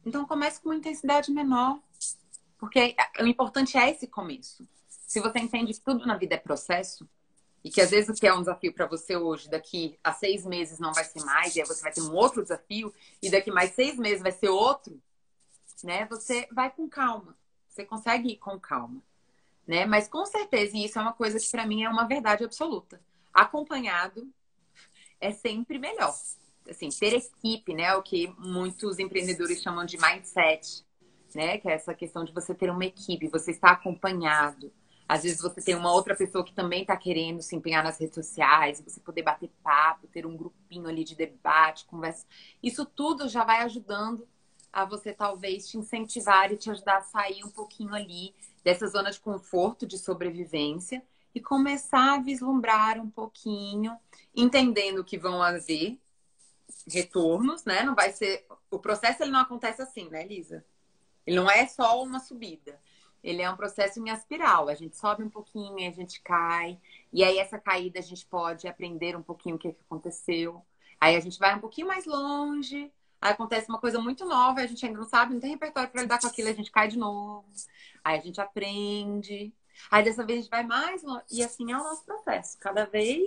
Então, comece com uma intensidade menor. Porque o importante é esse começo. Se você entende que tudo na vida é processo, e que às vezes o que é um desafio para você hoje, daqui a 6 meses não vai ser mais, e aí você vai ter um outro desafio, e daqui mais 6 meses vai ser outro, né? Você vai com calma. Você consegue ir com calma, né? Mas com certeza, e isso é uma coisa que para mim é uma verdade absoluta. Acompanhado é sempre melhor. Assim, ter equipe, né? O que muitos empreendedores chamam de mindset, né? Que é essa questão de você ter uma equipe, você estar acompanhado. Às vezes você tem uma outra pessoa que também está querendo se empenhar nas redes sociais, você poder bater papo, ter um grupinho ali de debate, conversa. Isso tudo já vai ajudando a você talvez te incentivar e te ajudar a sair um pouquinho ali dessa zona de conforto, de sobrevivência e começar a vislumbrar um pouquinho, entendendo que vão haver retornos, né? Não vai ser... O processo ele não acontece assim, né, Lisa? Ele não é só uma subida. Ele é um processo em espiral. A gente sobe um pouquinho, a gente cai. E aí, essa caída, a gente pode aprender um pouquinho o que aconteceu. Aí, a gente vai um pouquinho mais longe. Aí, acontece uma coisa muito nova. A gente ainda não sabe, não tem repertório para lidar com aquilo. A gente cai de novo. Aí, a gente aprende. Aí, dessa vez, a gente vai mais longe. E assim é o nosso processo. Cada vez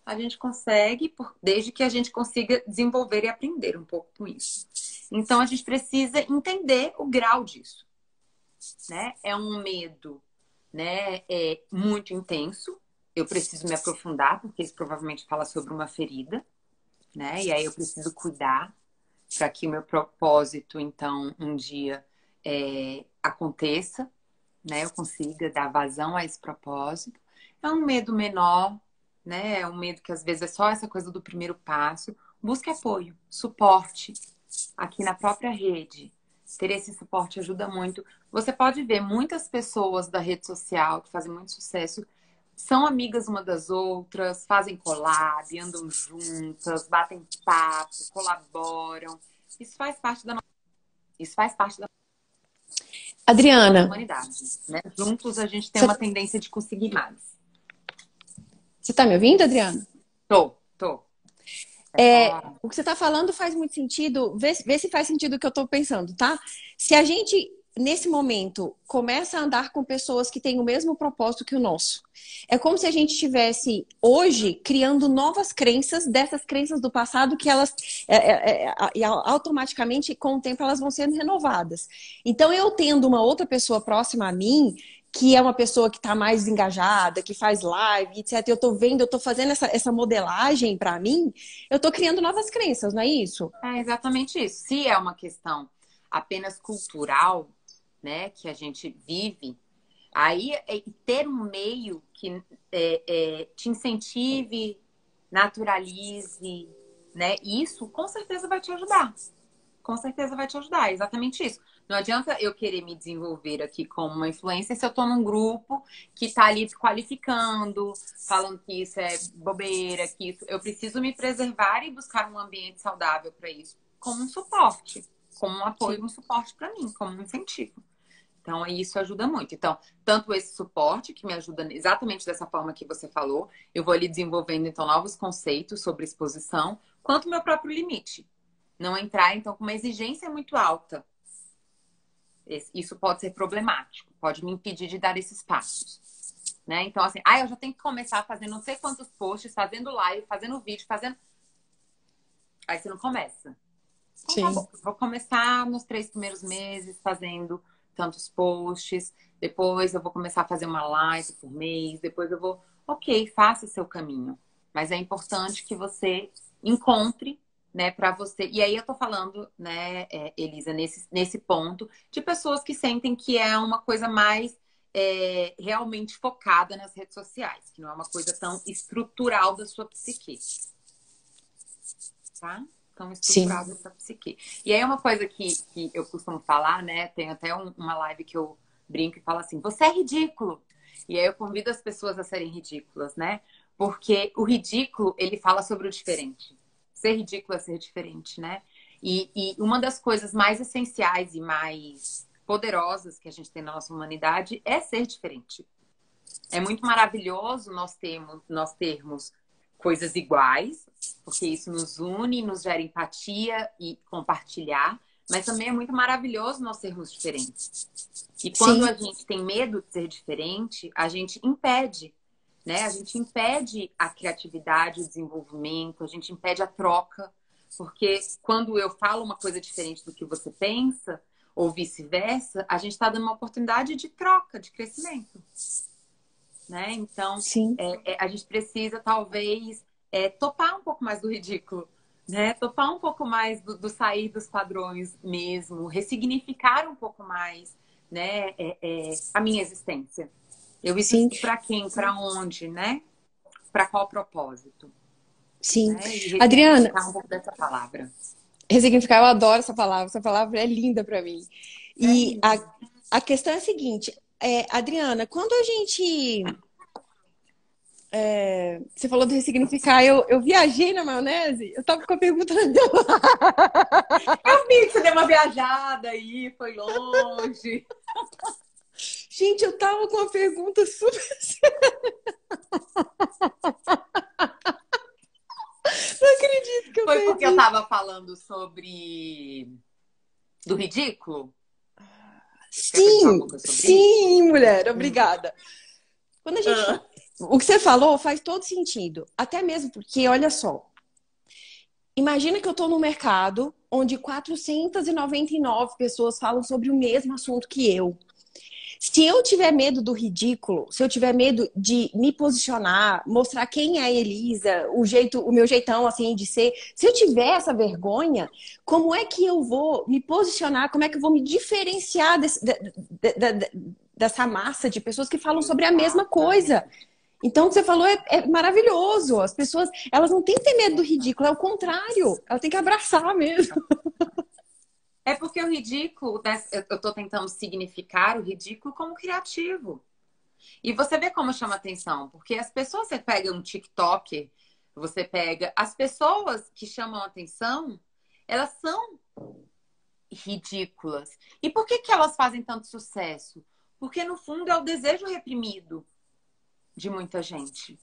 a gente consegue, desde que a gente consiga desenvolver e aprender um pouco com isso. Então, a gente precisa entender o grau disso, né? É um medo, né? É muito intenso. Eu preciso me aprofundar, porque isso provavelmente fala sobre uma ferida, né? E aí eu preciso cuidar para que o meu propósito, então, um dia aconteça, né? Eu consiga dar vazão a esse propósito. É um medo menor, né? É um medo que às vezes é só essa coisa do primeiro passo. Busque apoio, suporte aqui na própria rede. Ter esse suporte ajuda muito. Você pode ver muitas pessoas da rede social que fazem muito sucesso, são amigas uma das outras, fazem collab, andam juntas, batem papo, colaboram. Isso faz parte da Adriana, humanidade, né? Juntos a gente tem uma tendência de conseguir mais. você tá me ouvindo, Adriana? Tô. O que você está falando faz muito sentido. Vê se faz sentido o que eu estou pensando, tá? Se a gente, nesse momento, começa a andar com pessoas que têm o mesmo propósito que o nosso, é como se a gente estivesse, hoje, criando novas crenças, dessas crenças do passado, que elas, automaticamente, com o tempo, elas vão sendo renovadas. Então, eu tendo uma outra pessoa próxima a mim, que é uma pessoa que está mais engajada, que faz live, etc. Eu tô fazendo essa modelagem para mim, eu tô criando novas crenças, não é isso? É exatamente isso. Se é uma questão apenas cultural, né, que a gente vive, aí ter um meio que te incentive, naturalize, né, isso com certeza vai te ajudar. Com certeza vai te ajudar, é exatamente isso. Não adianta eu querer me desenvolver aqui como uma influencer se eu tô num grupo que tá ali qualificando, falando que isso é bobeira, que isso... Eu preciso me preservar e buscar um ambiente saudável para isso. como um suporte, como um apoio, um suporte para mim, como um incentivo. Então, isso ajuda muito. Então, tanto esse suporte, que me ajuda exatamente dessa forma que você falou, eu vou ali desenvolvendo, então, novos conceitos sobre exposição, quanto o meu próprio limite. Não entrar, então, com uma exigência muito alta. Isso pode ser problemático, pode me impedir de dar esses passos. Né? Então, assim, eu já tenho que começar fazendo não sei quantos posts, fazendo live, fazendo vídeo, fazendo... Aí você não começa. Então, tá bom. Vou começar nos 3 primeiros meses fazendo tantos posts, depois eu vou começar a fazer uma live por mês, depois eu vou... Ok, faça o seu caminho. Mas é importante que você encontre, né, para você... E aí eu tô falando, né, Elisa, nesse ponto, de pessoas que sentem que é uma coisa mais realmente focada nas redes sociais, que não é uma coisa tão estrutural da sua psique. Tá? Tão estruturado essa psique. E aí uma coisa que eu costumo falar, né? Tem até uma live que eu brinco e falo assim, você é ridículo. E aí eu convido as pessoas a serem ridículas, né? Porque o ridículo, ele fala sobre o diferente. Ser ridículo é ser diferente, né? E uma das coisas mais essenciais e mais poderosas que a gente tem na nossa humanidade é ser diferente. É muito maravilhoso nós termos coisas iguais, porque isso nos une, nos gera empatia e compartilhar, mas também é muito maravilhoso nós sermos diferentes. E quando a gente tem medo de ser diferente, a gente impede, né? A gente impede a criatividade, o desenvolvimento, a gente impede a troca, porque quando eu falo uma coisa diferente do que você pensa, ou vice-versa, a gente está dando uma oportunidade de troca, de crescimento. Né? Então, a gente precisa, talvez, topar um pouco mais do ridículo, né? Topar um pouco mais do sair dos padrões mesmo, ressignificar um pouco mais, né? A minha existência. Eu existo para quem? Para onde, né? Para qual propósito? Sim. Né? E Adriana, um pouco dessa palavra. Ressignificar, eu adoro essa palavra é linda para mim. E a questão é a seguinte, Adriana, quando a gente... você falou de ressignificar, eu viajei na maionese, eu tava com a pergunta na minha... Eu vi que você deu uma viajada aí, foi longe. Gente, eu tava com uma pergunta super... Não acredito que eu Foi perdi. porque eu tava falando do ridículo? Sim, mulher, obrigada. Quando a gente... O que você falou faz todo sentido. Até mesmo porque, olha só, imagina que eu tô num mercado onde 499 pessoas falam sobre o mesmo assunto que eu. Se eu tiver medo do ridículo, se eu tiver medo de me posicionar, mostrar quem é a Elisa, o meu jeitão assim de ser, se eu tiver essa vergonha, como é que eu vou me posicionar? Como é que eu vou me diferenciar dessa massa de pessoas que falam sobre a mesma coisa? Então, o que você falou é maravilhoso. As pessoas, elas não têm que ter medo do ridículo, é o contrário. Elas têm que abraçar mesmo. É porque o ridículo, eu tô tentando significar o ridículo como criativo. E você vê como chama atenção, porque as pessoas, você pega um TikTok, você pega... As pessoas que chamam atenção, elas são ridículas. E por que elas fazem tanto sucesso? Porque, no fundo, é o desejo reprimido de muita gente.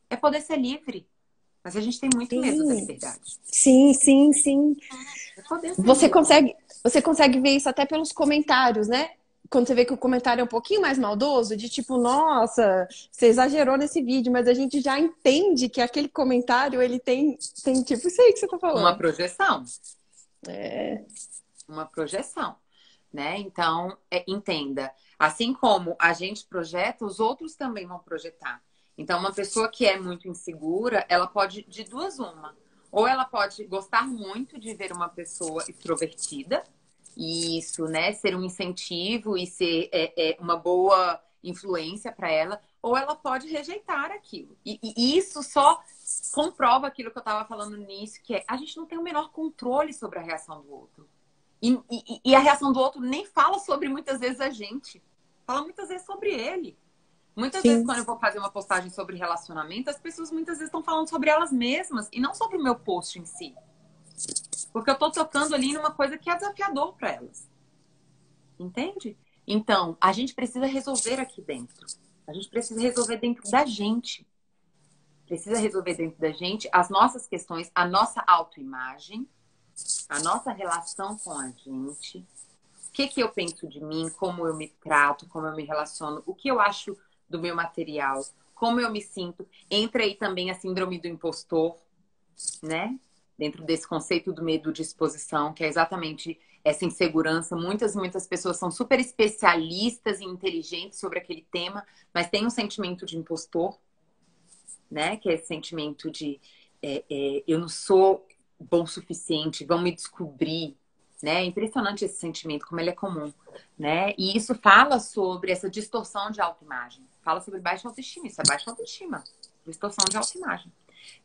É poder ser livre. Mas a gente tem muito medo da liberdade. Sim. É poder ser Você livre. consegue ver isso até pelos comentários, né? Quando você vê que o comentário é um pouquinho mais maldoso, de tipo, nossa, você exagerou nesse vídeo, mas a gente já entende que aquele comentário, ele tem tipo isso aí que você tá falando. Uma projeção. Uma projeção, né? Então, entenda. Assim como a gente projeta, os outros também vão projetar. Então, uma pessoa que é muito insegura, ela pode, de duas uma. Ou ela pode gostar muito de ver uma pessoa extrovertida, e isso, né, ser um incentivo e ser uma boa influência para ela, ou ela pode rejeitar aquilo. E isso só comprova aquilo que eu estava falando no início, que a gente não tem o menor controle sobre a reação do outro. E a reação do outro nem fala sobre, muitas vezes, a gente. Fala muitas vezes sobre ele. Muitas vezes, quando eu vou fazer uma postagem sobre relacionamento, as pessoas muitas vezes estão falando sobre elas mesmas e não sobre o meu post em si. Porque eu tô tocando ali numa coisa que é desafiador para elas. Entende? Então, a gente precisa resolver aqui dentro. A gente precisa resolver dentro da gente. Precisa resolver dentro da gente as nossas questões, a nossa autoimagem, a nossa relação com a gente. O que que eu penso de mim, como eu me trato, como eu me relaciono, o que eu acho do meu material, como eu me sinto. Entra aí também a síndrome do impostor, né? Dentro desse conceito do medo de exposição, que é exatamente essa insegurança. Muitas pessoas são super especialistas e inteligentes sobre aquele tema, mas tem um sentimento de impostor, né? Que é esse sentimento de eu não sou bom o suficiente, vão me descobrir, né? É impressionante esse sentimento, como ele é comum, né? E isso fala sobre essa distorção de autoimagem. Fala sobre baixa autoestima, isso é baixa autoestima, distorção de autoimagem.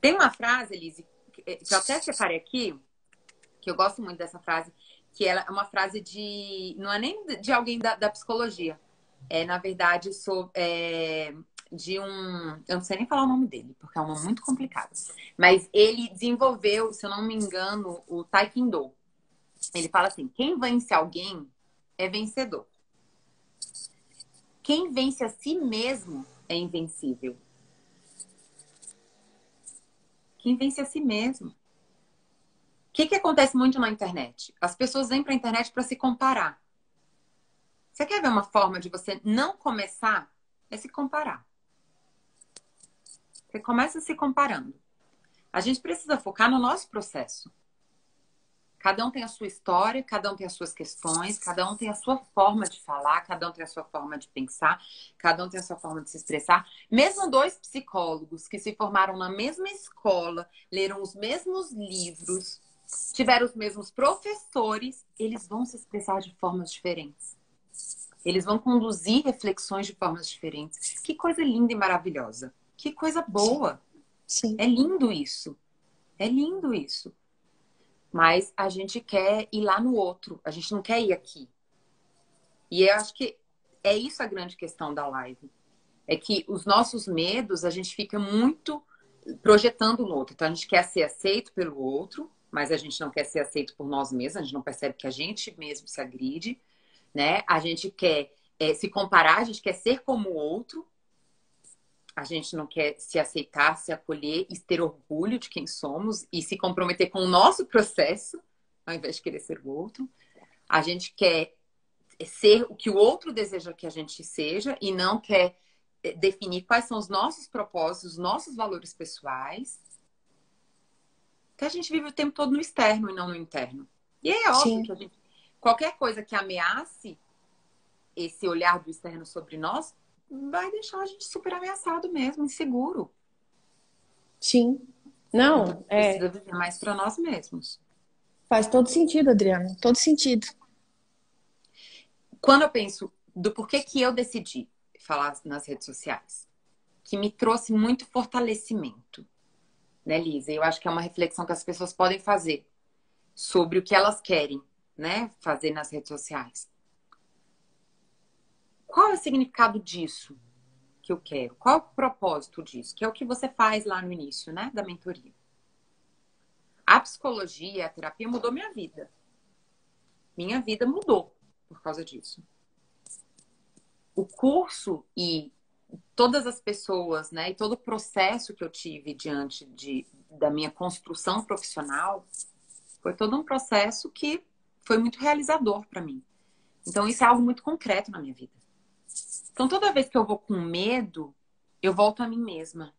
Tem uma frase, Elise, que eu até separei aqui, que eu gosto muito dessa frase, que ela é uma frase de... Não é nem de alguém da psicologia. É, na verdade, de um... Eu não sei nem falar o nome dele, porque é um nome muito complicado. Mas ele desenvolveu, se eu não me engano, o Taekwondo. Ele fala assim, quem vence alguém é vencedor. Quem vence a si mesmo é invencível. Quem vence a si mesmo. O que acontece muito na internet? As pessoas vêm para a internet para se comparar. Você quer ver uma forma de você não começar? É se comparar. Você começa se comparando. A gente precisa focar no nosso processo. Cada um tem a sua história, cada um tem as suas questões, cada um tem a sua forma de falar, cada um tem a sua forma de pensar, cada um tem a sua forma de se expressar. Mesmo dois psicólogos que se formaram na mesma escola, leram os mesmos livros, tiveram os mesmos professores, eles vão se expressar de formas diferentes. Eles vão conduzir reflexões de formas diferentes. Que coisa linda e maravilhosa. Que coisa boa. Sim. É lindo isso. É lindo isso. Mas a gente quer ir lá no outro. A gente não quer ir aqui. E eu acho que é isso a grande questão da live. É que os nossos medos, a gente fica muito projetando no outro. Então, a gente quer ser aceito pelo outro, mas a gente não quer ser aceito por nós mesmos. A gente não percebe que a gente mesmo se agride, né? A gente quer se comparar, a gente quer ser como o outro. A gente não quer se aceitar, se acolher e ter orgulho de quem somos e se comprometer com o nosso processo, ao invés de querer ser o outro. A gente quer ser o que o outro deseja que a gente seja e não quer definir quais são os nossos propósitos, os nossos valores pessoais. Então a gente vive o tempo todo no externo e não no interno. E é óbvio que a gente, qualquer coisa que ameace esse olhar do externo sobre nós vai deixar a gente super ameaçado mesmo, inseguro. Sim. Não, então, precisa viver mais para nós mesmos. Faz todo sentido, Adriana. Todo sentido. Quando eu penso do porquê que eu decidi falar nas redes sociais, que me trouxe muito fortalecimento, né, Lisa? Eu acho que é uma reflexão que as pessoas podem fazer sobre o que elas querem, né, fazer nas redes sociais. Qual é o significado disso que eu quero? Qual é o propósito disso? Que é o que você faz lá no início, né, da mentoria. A psicologia, a terapia mudou minha vida. Minha vida mudou por causa disso. O curso e todas as pessoas, né, e todo o processo que eu tive diante da minha construção profissional foi todo um processo que foi muito realizador para mim. Então, isso é algo muito concreto na minha vida. Então, toda vez que eu vou com medo, eu volto a mim mesma.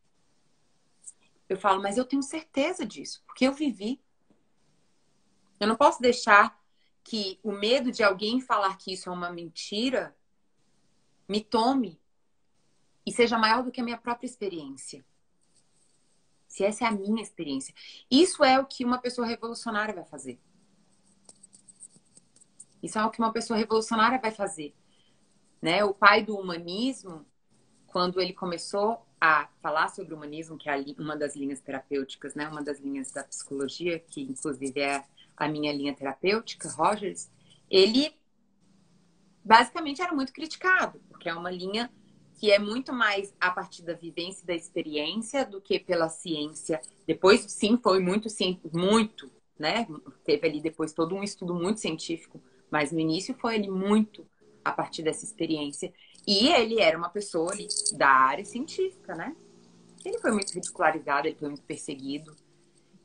Eu falo, mas eu tenho certeza disso, porque eu vivi. Eu não posso deixar que o medo de alguém falar que isso é uma mentira me tome e seja maior do que a minha própria experiência. Se essa é a minha experiência. Isso é o que uma pessoa revolucionária vai fazer. Isso é o que uma pessoa revolucionária vai fazer. Né? O pai do humanismo, quando ele começou a falar sobre o humanismo, que é uma das linhas terapêuticas, né? Uma das linhas da psicologia, que inclusive é a minha linha terapêutica, Rogers, ele basicamente era muito criticado, porque é uma linha que é muito mais a partir da vivência e da experiência do que pela ciência. Depois, sim, foi muito, né? Teve ali depois todo um estudo muito científico, mas no início foi ali muito a partir dessa experiência. E ele era uma pessoa ali da área científica, né? Ele foi muito ridicularizado, ele foi muito perseguido.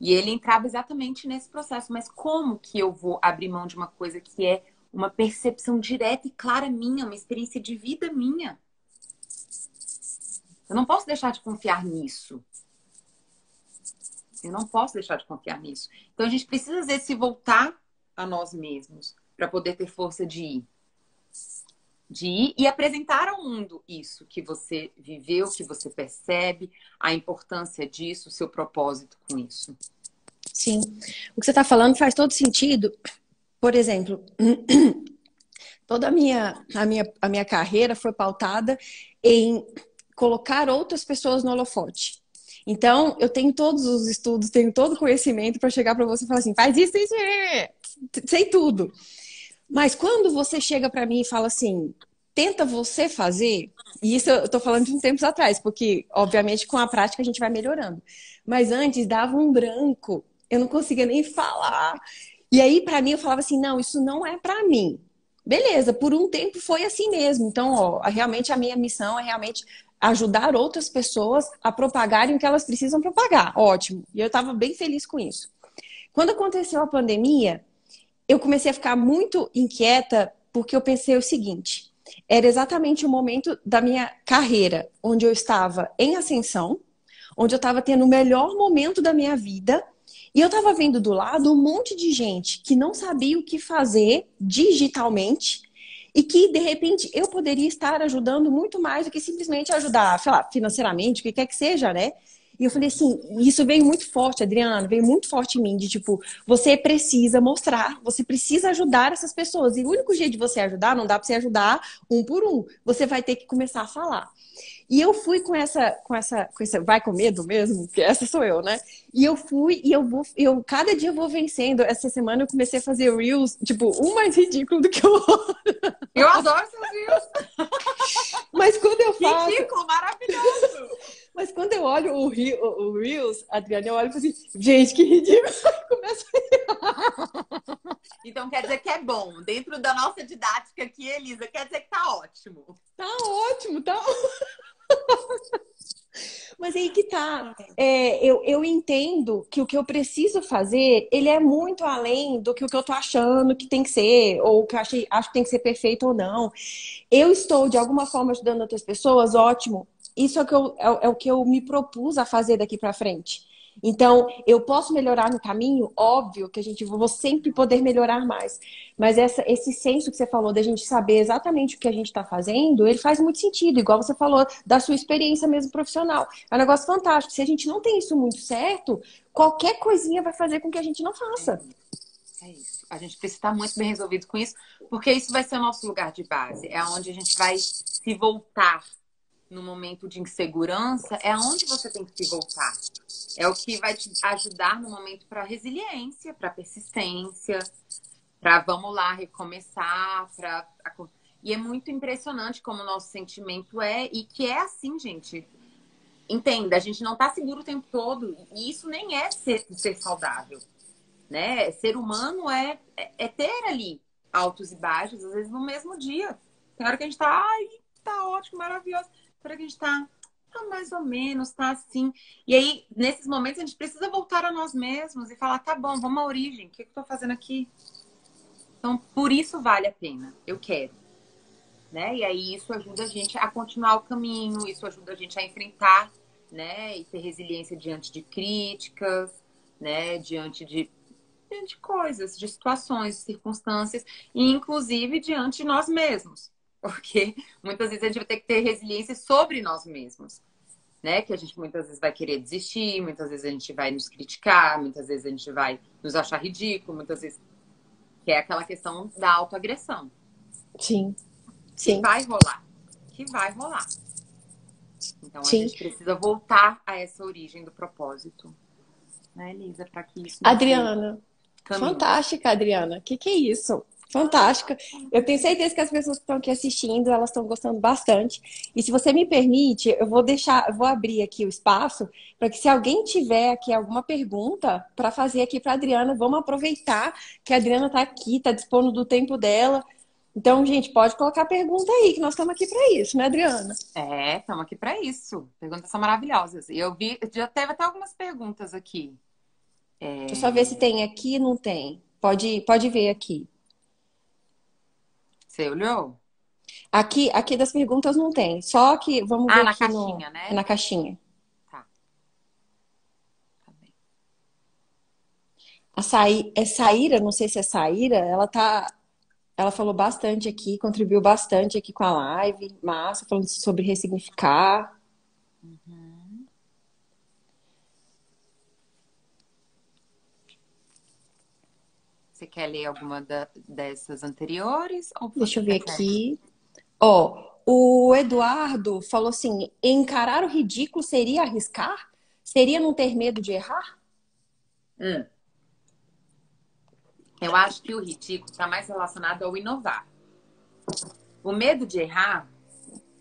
E ele entrava exatamente nesse processo. Mas como que eu vou abrir mão de uma coisa que é uma percepção direta e clara minha, uma experiência de vida minha? Eu não posso deixar de confiar nisso. Eu não posso deixar de confiar nisso. Então a gente precisa, às vezes, se voltar a nós mesmos para poder ter força de ir. De ir e apresentar ao mundo isso que você viveu, que você percebe, a importância disso, o seu propósito com isso. Sim. O que você está falando faz todo sentido. Por exemplo, toda a minha carreira foi pautada em colocar outras pessoas no holofote. Então, eu tenho todos os estudos, tenho todo o conhecimento para chegar para você e falar assim, faz isso, isso, sei tudo. Mas quando você chega para mim e fala assim, tenta você fazer, e isso eu tô falando de uns tempos atrás, porque, obviamente, com a prática a gente vai melhorando. Mas antes dava um branco, eu não conseguia nem falar. E aí, para mim, eu falava assim, não, isso não é para mim. Beleza, por um tempo foi assim mesmo. Então, ó, realmente a minha missão é realmente ajudar outras pessoas a propagarem o que elas precisam propagar. Ótimo. E eu estava bem feliz com isso. Quando aconteceu a pandemia, eu comecei a ficar muito inquieta porque eu pensei o seguinte: era exatamente o momento da minha carreira onde eu estava em ascensão, onde eu estava tendo o melhor momento da minha vida. E eu estava vendo do lado um monte de gente que não sabia o que fazer digitalmente e que, de repente, eu poderia estar ajudando muito mais do que simplesmente ajudar, sei lá, financeiramente, o que quer que seja, né? E eu falei assim, isso veio muito forte, Adriana, veio muito forte em mim, de tipo, você precisa mostrar, você precisa ajudar essas pessoas. E o único jeito de você ajudar, não dá para você ajudar um por um. Você vai ter que começar a falar. E eu fui com essa, vai com medo mesmo, porque essa sou eu, né? E eu fui, e cada dia eu vou vencendo. Essa semana eu comecei a fazer Reels, tipo, um mais ridículo do que o outro. Eu adoro seus Reels. Mas quando eu faço... Ridículo, maravilhoso. Mas quando eu olho o Reels, Adriana, eu olho e falo assim, gente, que ridículo. Começa a... Então quer dizer que é bom. Dentro da nossa didática aqui, Elisa, quer dizer que tá ótimo. Tá ótimo, tá Mas aí que tá. Eu entendo que o que eu preciso fazer, ele é muito além do que o que eu tô achando que tem que ser, ou que eu acho que tem que ser perfeito ou não. Eu estou, de alguma forma, ajudando outras pessoas, ótimo. Isso é o que eu me propus a fazer daqui pra frente. Então, eu posso melhorar no caminho? Óbvio que vou sempre poder melhorar mais. Mas esse senso que você falou da gente saber exatamente o que a gente está fazendo, ele faz muito sentido, igual você falou da sua experiência mesmo profissional. É um negócio fantástico. Se a gente não tem isso muito certo, qualquer coisinha vai fazer com que a gente não faça. É isso. A gente precisa estar muito bem resolvido com isso, porque isso vai ser o nosso lugar de base. É onde a gente vai se voltar no momento de insegurança, é aonde você tem que se voltar. É o que vai te ajudar no momento para resiliência, para persistência, para vamos lá, recomeçar, E é muito impressionante como o nosso sentimento é, e que é assim, gente. Entenda, a gente não tá seguro o tempo todo, e isso nem é ser saudável, né? Ser humano é ter ali altos e baixos, às vezes no mesmo dia. Tem hora que a gente tá, ai, tá ótimo, maravilhoso. Tem hora que a gente tá mais ou menos, tá assim. E aí, nesses momentos, a gente precisa voltar a nós mesmos e falar, tá bom, vamos à origem. O que eu tô fazendo aqui? Então, por isso vale a pena. Eu quero. Né? E aí, isso ajuda a gente a continuar o caminho, isso ajuda a gente a enfrentar, né? E ter resiliência diante de críticas, né? Diante de coisas, de situações, de circunstâncias, e inclusive diante de nós mesmos. Porque muitas vezes a gente vai ter que ter resiliência sobre nós mesmos, né? Que a gente muitas vezes vai querer desistir, muitas vezes a gente vai nos criticar, muitas vezes a gente vai nos achar ridículo, muitas vezes que é aquela questão da autoagressão. Sim, que sim. vai rolar, que vai rolar. Então a gente precisa voltar a essa origem do propósito, né, Elisa, para que isso Adriana, fantástica, Adriana. Que é isso? Fantástica. Eu tenho certeza que as pessoas que estão aqui assistindo, elas estão gostando bastante. E se você me permite, eu vou abrir aqui o espaço para que se alguém tiver aqui alguma pergunta para fazer aqui para a Adriana, vamos aproveitar que a Adriana está aqui, está dispondo do tempo dela. Então, gente, pode colocar pergunta aí, que nós estamos aqui para isso, né, Adriana? Estamos aqui para isso. Perguntas são maravilhosas. E eu vi, já teve até algumas perguntas aqui. Deixa eu só ver se tem aqui, não tem. Pode ver aqui. Você olhou? Aqui das perguntas não tem. Só que vamos Ah, ver na aqui caixinha, né? na caixinha. Tá. Tá bem. Saíra, não sei se é Saíra, ela falou bastante aqui, contribuiu bastante aqui com a live, massa, falando sobre ressignificar. Uhum. Você quer ler alguma dessas anteriores? Ou Deixa você eu ver prefere? aqui. Ó, o Eduardo falou assim: encarar o ridículo seria arriscar? Seria não ter medo de errar? Hum. Eu acho que o ridículo está mais relacionado ao inovar. O medo de errar,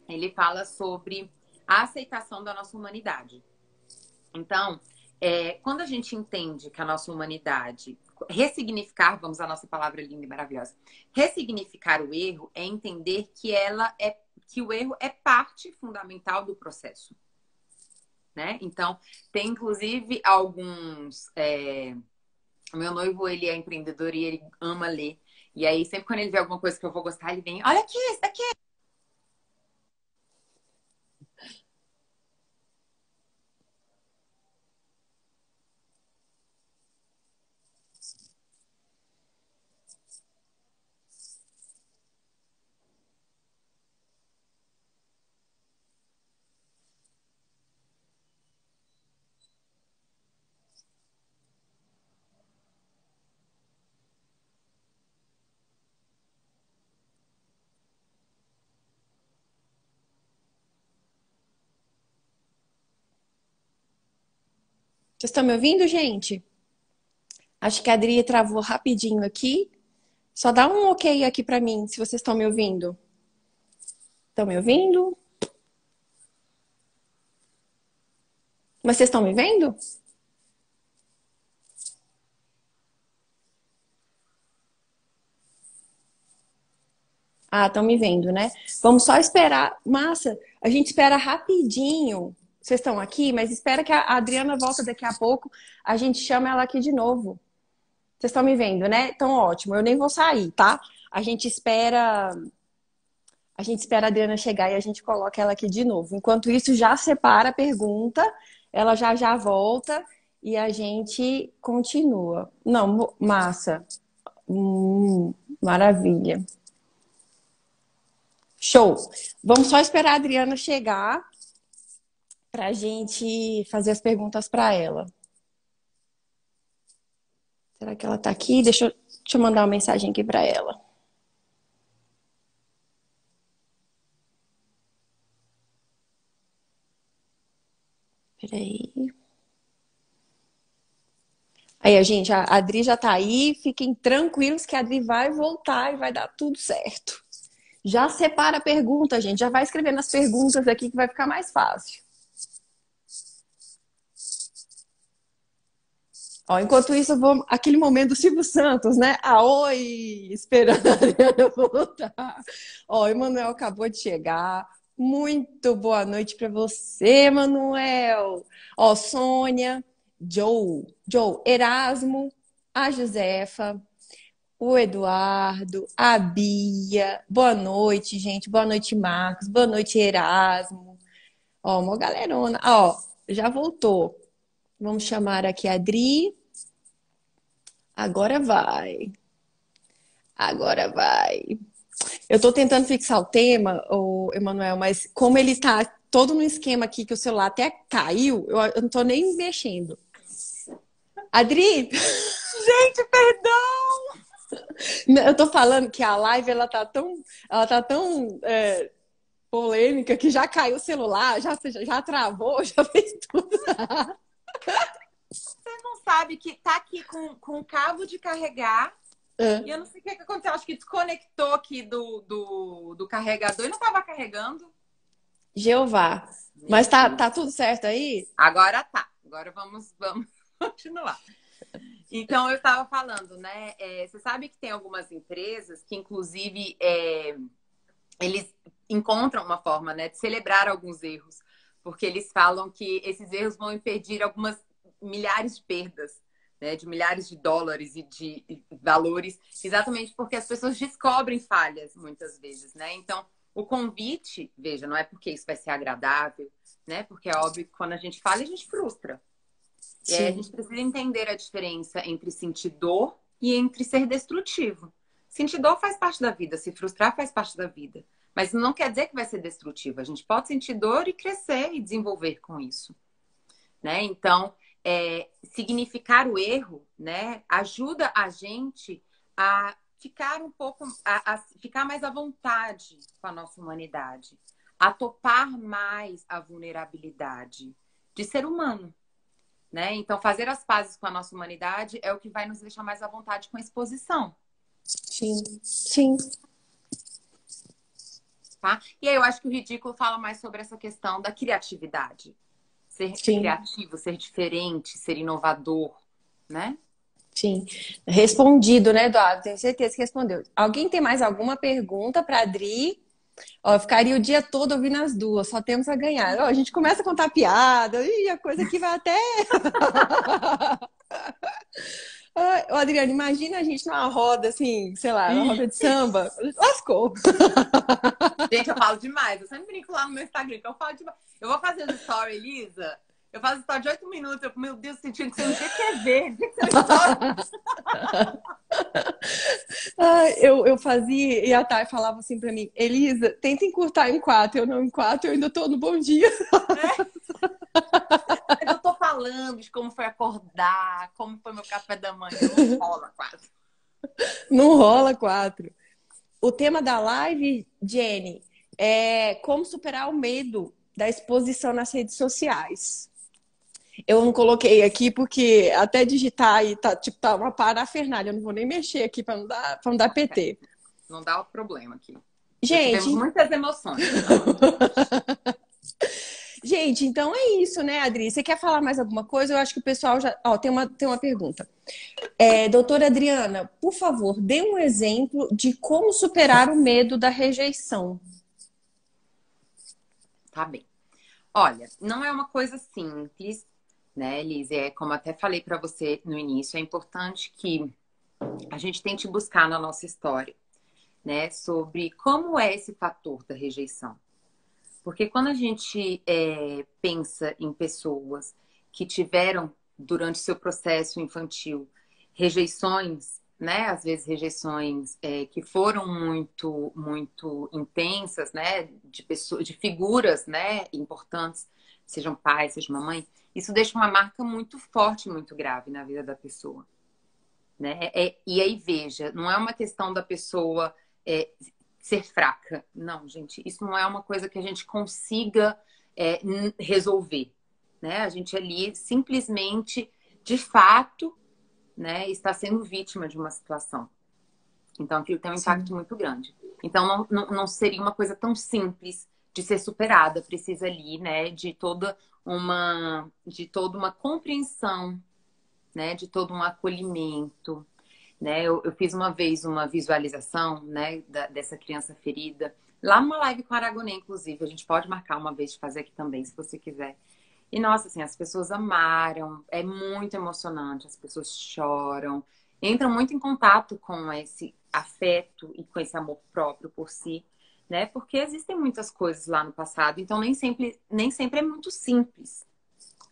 ele fala sobre a aceitação da nossa humanidade. Então, quando a gente entende que a nossa humanidade, ressignificar, vamos à nossa palavra linda e maravilhosa, ressignificar o erro é entender que o erro é parte fundamental do processo, né? Então, tem inclusive alguns. O meu noivo, ele é empreendedor e ele ama ler. E aí, sempre quando ele vê alguma coisa que eu vou gostar, ele vem, olha aqui, esse daqui. Vocês estão me ouvindo, gente? Acho que a Adri travou rapidinho aqui. Só dá um ok aqui pra mim, se vocês estão me ouvindo. Estão me ouvindo? Mas vocês estão me vendo? Ah, estão me vendo, né? Vamos só esperar. Massa, a gente espera rapidinho. Vocês estão aqui, mas espera que a Adriana volta daqui a pouco. A gente chama ela aqui de novo. Vocês estão me vendo, né? Então, ótimo. Eu nem vou sair, tá? A gente espera. A gente espera a Adriana chegar e a gente coloca ela aqui de novo. Enquanto isso, já separa a pergunta. Ela já volta e a gente continua. Não, massa. Maravilha. Show! Vamos só esperar a Adriana chegar para a gente fazer as perguntas para ela. Será que ela está aqui? Deixa eu mandar uma mensagem aqui para ela. Peraí. Aí, gente, a Adri já tá aí. Fiquem tranquilos que a Adri vai voltar e vai dar tudo certo. Já separa a pergunta, gente. Já vai escrevendo as perguntas aqui que vai ficar mais fácil. Ó, enquanto isso, eu vou. Aquele momento do Silvio Santos, né? Ah, oi! Esperando a Adriana voltar. Ó, o Emanuel acabou de chegar. Muito boa noite para você, Emanuel. Ó, Sônia, Joe, Erasmo, a Josefa, o Eduardo, a Bia. Boa noite, gente. Boa noite, Marcos. Boa noite, Erasmo. Ó, uma galerona. Ó, já voltou. Vamos chamar aqui a Adri. Agora vai. Agora vai. Eu tô tentando fixar o tema, o Emanuel, mas como ele tá todo no esquema aqui que o celular até caiu, eu não tô nem mexendo. Adri, Gente, perdão! eu tô falando que a live ela tá tão polêmica que já caiu o celular, já travou, já fez tudo. Você não sabe que tá aqui com o cabo de carregar E eu não sei o que aconteceu. Acho que desconectou aqui do carregador e não estava carregando. Jeová. Meu Mas tá, Deus. tá tudo certo aí? Agora tá. Agora vamos continuar. Então, eu estava falando, né? Você sabe que tem algumas empresas que, inclusive, eles encontram uma forma, né, de celebrar alguns erros, porque eles falam que esses erros vão impedir algumas milhares de perdas, né, de milhares de dólares e de valores, exatamente porque as pessoas descobrem falhas muitas vezes, né? Então, o convite, veja, não é porque isso vai ser agradável, né? Porque é óbvio que quando a gente falha, a gente frustra. E aí a Sim. gente precisa entender a diferença entre sentir dor e entre ser destrutivo. Sentir dor faz parte da vida, se frustrar faz parte da vida. Mas não quer dizer que vai ser destrutivo. A gente pode sentir dor e crescer e desenvolver com isso, né? Então, significar o erro, né, ajuda a gente a ficar um pouco, a ficar mais à vontade com a nossa humanidade, a topar mais a vulnerabilidade de ser humano. Né? Então, fazer as pazes com a nossa humanidade é o que vai nos deixar mais à vontade com a exposição. Sim. Sim. Tá? E aí eu acho que o ridículo fala mais sobre essa questão da criatividade. Ser Sim. criativo, ser diferente, ser inovador, né? Sim. Respondido, né, Eduardo? Tenho certeza que respondeu. Alguém tem mais alguma pergunta para Adri? Ó, eu ficaria o dia todo ouvindo as duas, só temos a ganhar. Ó, a gente começa a contar piada, e a coisa aqui vai até. Ai, ô, Adriana, imagina a gente numa roda, assim, sei lá, numa roda de samba. Lascou. Gente, eu falo demais. Eu sempre brinco lá no meu Instagram que eu falo demais. Eu vou fazer os story, Elisa. Eu faço story de 8 minutos. Eu, meu Deus, sentindo que você não quer ver. Ai, eu fazia, e a Thay falava assim pra mim, Elisa, tenta encurtar em quatro. Eu não em quatro, eu ainda tô no bom dia. Mas eu tô falando de como foi acordar, como foi meu café da manhã. Não rola quase. Não rola quatro. O tema da live, Jenny, é como superar o medo da exposição nas redes sociais. Eu não coloquei aqui porque até digitar aí tá, tipo, tá uma parafernália. Eu não vou nem mexer aqui para não dar PT. Não dá o problema aqui. Já tivemos Gente, muitas emoções, então. gente, então é isso, né, Adri? Você quer falar mais alguma coisa? Eu acho que o pessoal já. Ó, tem uma pergunta. Doutora Adriana, por favor, dê um exemplo de como superar o medo da rejeição. Tá bem. Olha, não é uma coisa simples, né, Liz? É como até falei para você no início, é importante que a gente tente buscar na nossa história, né, sobre como é esse fator da rejeição. Porque quando a gente pensa em pessoas que tiveram, durante seu processo infantil, rejeições, né? Às vezes rejeições que foram muito, muito intensas, né? De pessoas, de figuras, né? Importantes, sejam pais, seja uma mãe. Isso deixa uma marca muito forte, muito grave na vida da pessoa, né? E aí veja, não é uma questão da pessoa ser fraca. Não, gente, isso não é uma coisa que a gente consiga resolver, né? A gente ali simplesmente, de fato, né, está sendo vítima de uma situação. Então, aquilo tem um impacto Sim. muito grande. Então, não seria uma coisa tão simples de ser superada. Precisa ali, né, de toda uma compreensão, né, de todo um acolhimento, né? Eu fiz uma vez uma visualização, né, dessa criança ferida, lá numa live com a Aragonê, inclusive. A gente pode marcar uma vez de fazer aqui também, se você quiser. E, nossa, assim, as pessoas amaram, é muito emocionante, as pessoas choram, entram muito em contato com esse afeto e com esse amor próprio por si, né? Porque existem muitas coisas lá no passado, então nem sempre é muito simples,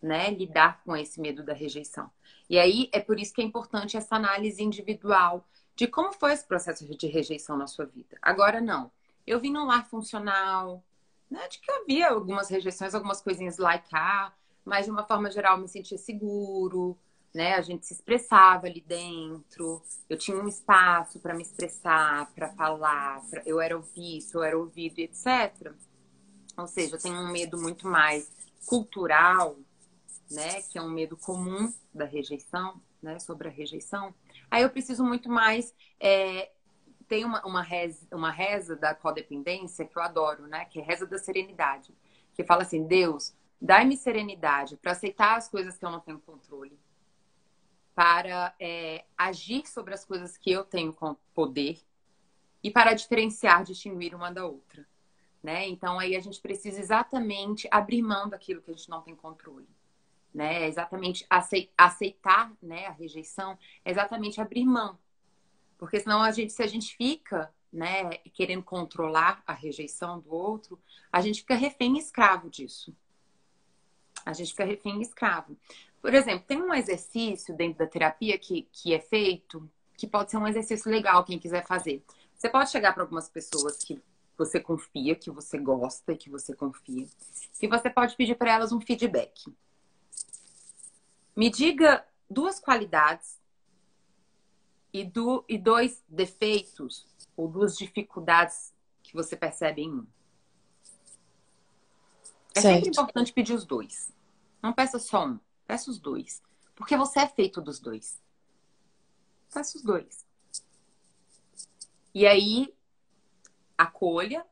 né, lidar com esse medo da rejeição. E aí é por isso que é importante essa análise individual de como foi esse processo de rejeição na sua vida. Agora não. Eu vim num lar funcional, né, de que havia algumas rejeições, algumas coisinhas lá e cá, mas de uma forma geral eu me sentia seguro, né? A gente se expressava ali dentro, eu tinha um espaço para me expressar, para falar, eu era visto, eu era ouvido, etc. Ou seja, eu tenho um medo muito mais cultural, né, que é um medo comum da rejeição, né, sobre a rejeição. Aí eu preciso muito mais... tem uma reza da codependência que eu adoro, né? Que é a reza da serenidade. Que fala assim, Deus, dai-me serenidade para aceitar as coisas que eu não tenho controle. Para agir sobre as coisas que eu tenho poder. E para diferenciar, distinguir uma da outra. Né? Então, aí a gente precisa exatamente abrir mão daquilo que a gente não tem controle. Né? Exatamente aceitar, né, a rejeição, é exatamente abrir mão. Porque senão, se a gente fica, né, querendo controlar a rejeição do outro, a gente fica refém e escravo disso. A gente fica refém e escravo. Por exemplo, tem um exercício dentro da terapia que é feito, que pode ser um exercício legal, quem quiser fazer. Você pode chegar para algumas pessoas que você confia, que você gosta e que você confia. E você pode pedir para elas um feedback. Me diga 2 qualidades e 2 defeitos ou 2 dificuldades que você percebe em um. É sempre importante pedir os 2. Não peça só um, peça os 2. Porque você é feito dos 2. Peça os 2. E aí, acolha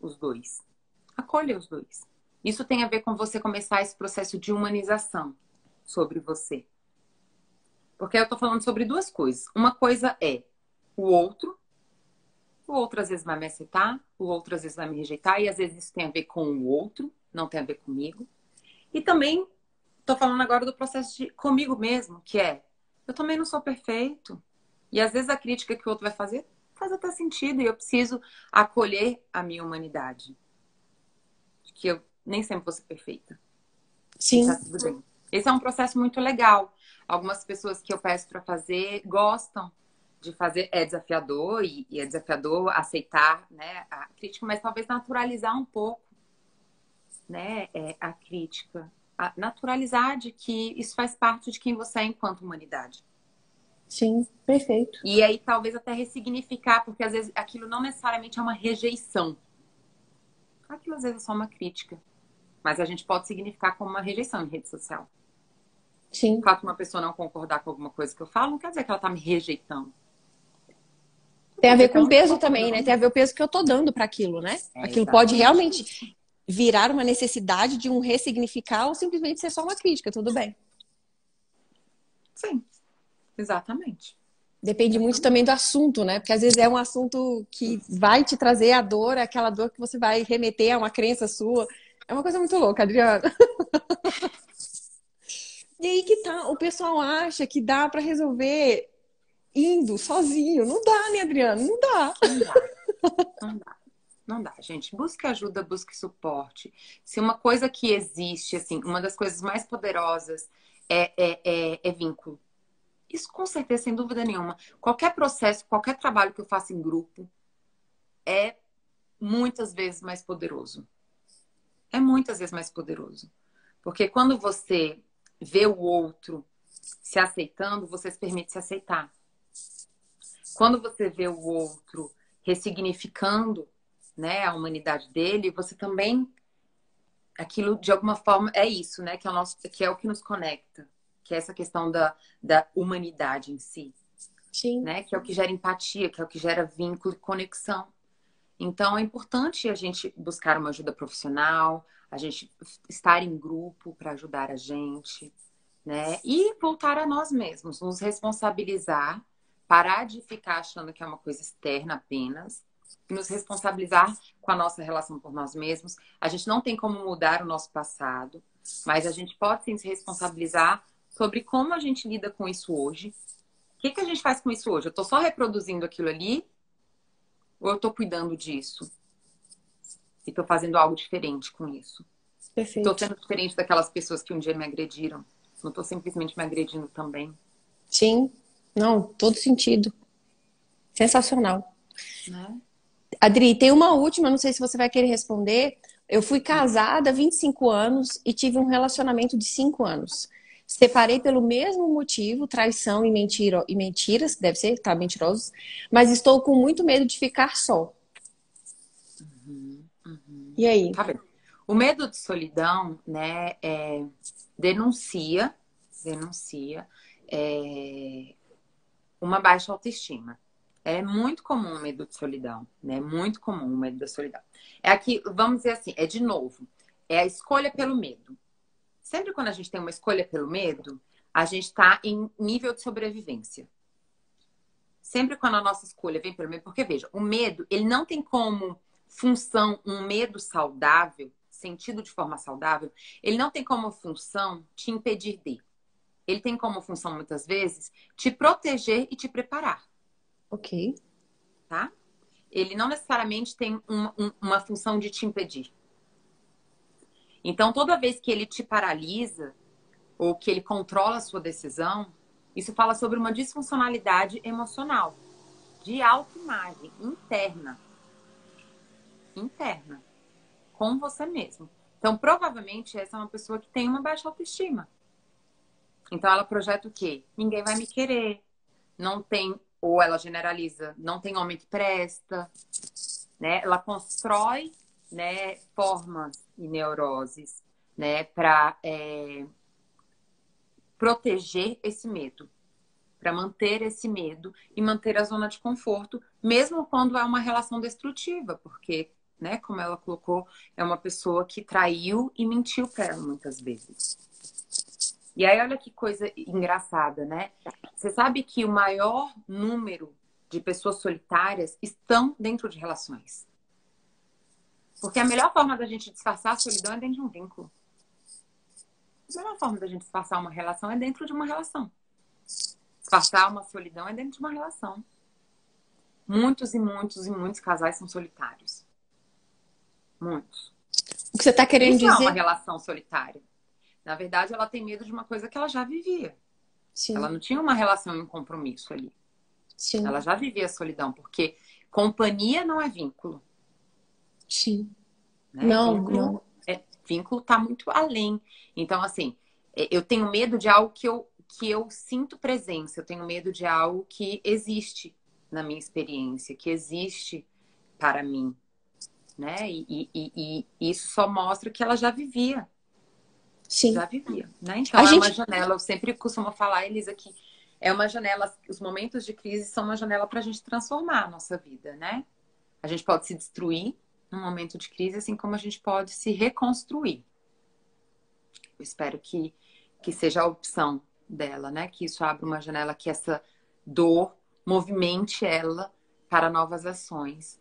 os 2. Acolha os 2. Isso tem a ver com você começar esse processo de humanização sobre você. Porque eu tô falando sobre 2 coisas. Uma coisa é o outro às vezes vai me aceitar, o outro às vezes vai me rejeitar, e às vezes isso tem a ver com o outro, não tem a ver comigo. E também tô falando agora do processo de comigo mesmo, que é, eu também não sou perfeito. E às vezes a crítica que o outro vai fazer faz até sentido, e eu preciso acolher a minha humanidade. Que eu nem sempre vou ser perfeita. Sim. E tá tudo bem. Esse é um processo muito legal. Algumas pessoas que eu peço para fazer gostam de fazer. É desafiador e é desafiador aceitar, né, a crítica, mas talvez naturalizar um pouco, né, a crítica. Naturalizar de que isso faz parte de quem você é enquanto humanidade. Sim, perfeito. E aí talvez até ressignificar, porque às vezes aquilo não necessariamente é uma rejeição. Aquilo às vezes é só uma crítica. Mas a gente pode significar como uma rejeição em rede social. Sim. O fato de uma pessoa não concordar com alguma coisa que eu falo, não quer dizer que ela tá me rejeitando. Tem a ver com peso também, né? Tem a ver com o peso que eu tô dando para aquilo, né? Aquilo pode realmente virar uma necessidade de um ressignificar ou simplesmente ser só uma crítica, tudo bem. Sim, exatamente. Depende muito também do assunto, né? Porque às vezes é um assunto que vai te trazer a dor, aquela dor que você vai remeter a uma crença sua. É uma coisa muito louca, Adriana. E aí que tá, o pessoal acha que dá para resolver indo sozinho. Não dá, né, Adriana? Não dá. Não dá. Não dá. Não dá, gente. Busque ajuda, busque suporte. Se uma coisa que existe, assim, uma das coisas mais poderosas é vínculo. Isso com certeza, sem dúvida nenhuma. Qualquer processo, qualquer trabalho que eu faça em grupo é muitas vezes mais poderoso. É muitas vezes mais poderoso. Porque quando você vê o outro se aceitando, você se permite se aceitar. Quando você vê o outro ressignificando, né, a humanidade dele, você também, aquilo de alguma forma é isso, né, que é o que nos conecta, que é essa questão da humanidade em si. Sim. Né, que é o que gera empatia, que é o que gera vínculo e conexão. Então é importante a gente buscar uma ajuda profissional, a gente estar em grupo para ajudar a gente, né? E voltar a nós mesmos, nos responsabilizar, parar de ficar achando que é uma coisa externa apenas, nos responsabilizar com a nossa relação por nós mesmos. A gente não tem como mudar o nosso passado, mas a gente pode sim se responsabilizar sobre como a gente lida com isso hoje. O que a gente faz com isso hoje? Eu estou só reproduzindo aquilo ali ou eu estou cuidando disso? E estou fazendo algo diferente com isso? Perfeito. Estou sendo diferente daquelas pessoas que um dia me agrediram. Não estou simplesmente me agredindo também. Sim. Não, todo sentido. Sensacional. Né? Adri, tem uma última, não sei se você vai querer responder. Eu fui casada há 25 anos e tive um relacionamento de 5 anos. Separei pelo mesmo motivo, traição e mentiras, deve ser, tá, mentirosos, mas estou com muito medo de ficar só. E aí? Tá bem. O medo de solidão, né, denuncia. uma baixa autoestima. É muito comum o medo de solidão, né? Muito comum o medo da solidão. É aqui, vamos dizer assim, é de novo, é a escolha pelo medo. Sempre quando a gente tem uma escolha pelo medo, a gente está em nível de sobrevivência. Sempre quando a nossa escolha vem pelo medo, porque veja, o medo, ele não tem como função um medo saudável, sentido de forma saudável, ele não tem como função te impedir de. Ele tem como função, muitas vezes, te proteger e te preparar. Ok. Tá? Ele não necessariamente tem uma função de te impedir. Então, toda vez que ele te paralisa ou que ele controla a sua decisão, isso fala sobre uma disfuncionalidade emocional, de autoimagem interna. Interna. Com você mesmo. Então, provavelmente, essa é uma pessoa que tem uma baixa autoestima. Então, ela projeta o quê? Ninguém vai me querer. Não tem, ou ela generaliza, não tem homem que presta, né? Ela constrói, né, formas e neuroses, né, para proteger esse medo, para manter esse medo e manter a zona de conforto, mesmo quando é uma relação destrutiva, porque, né, como ela colocou, é uma pessoa que traiu e mentiu para ela muitas vezes. E aí, olha que coisa engraçada, né? Você sabe que o maior número de pessoas solitárias estão dentro de relações. Porque a melhor forma da gente disfarçar a solidão é dentro de um vínculo. A melhor forma da gente disfarçar uma relação é dentro de uma relação. Disfarçar uma solidão é dentro de uma relação. Muitos e muitos e muitos casais são solitários. Muitos. O que você está querendo Isso é uma dizer? relação solitária. Na verdade, ela tem medo de uma coisa que ela já vivia. Sim. Ela não tinha uma relação e um compromisso ali. Sim. Ela já vivia a solidão, porque companhia não é vínculo. Sim. Né? Não, Vínculo, não. Vínculo tá muito além. Então, assim, eu tenho medo de algo que eu sinto presença. Eu tenho medo de algo que existe na minha experiência, que existe para mim. Né? E isso só mostra que ela já vivia. Sim. Já vivia, né? Então, A é uma gente... janela. Eu sempre costumo falar, Elisa, que é uma janela. Os momentos de crise são uma janela para a gente transformar a nossa vida, né? A gente pode se destruir num momento de crise, assim como a gente pode se reconstruir. Eu espero que seja a opção dela, né? Que isso abra uma janela, que essa dor movimente ela para novas ações,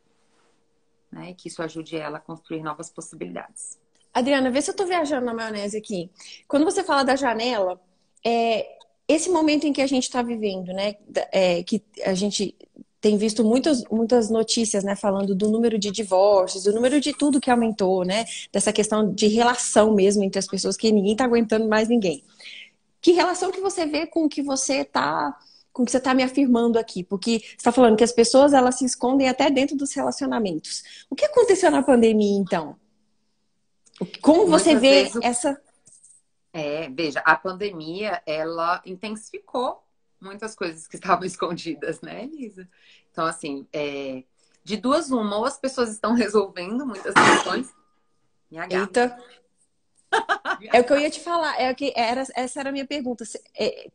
né? E que isso ajude ela a construir novas possibilidades. Adriana, vê se eu tô viajando na maionese aqui. Quando você fala da janela, esse momento em que a gente está vivendo, né? Que a gente tem visto muitas notícias, né? Falando do número de divórcios, do número de tudo que aumentou, né? Dessa questão de relação mesmo entre as pessoas, que ninguém tá aguentando mais ninguém. Que relação que você vê com o que você tá me afirmando aqui? Porque você está falando que as pessoas, elas se escondem até dentro dos relacionamentos. O que aconteceu na pandemia, então? Como você Muitas vê vezes, essa... veja, a pandemia, ela intensificou muitas coisas que estavam escondidas, né, Elisa? Então, assim, de duas uma, ou as pessoas estão resolvendo muitas questões. Minha gata. Eita, é o que eu ia te falar. Essa era a minha pergunta.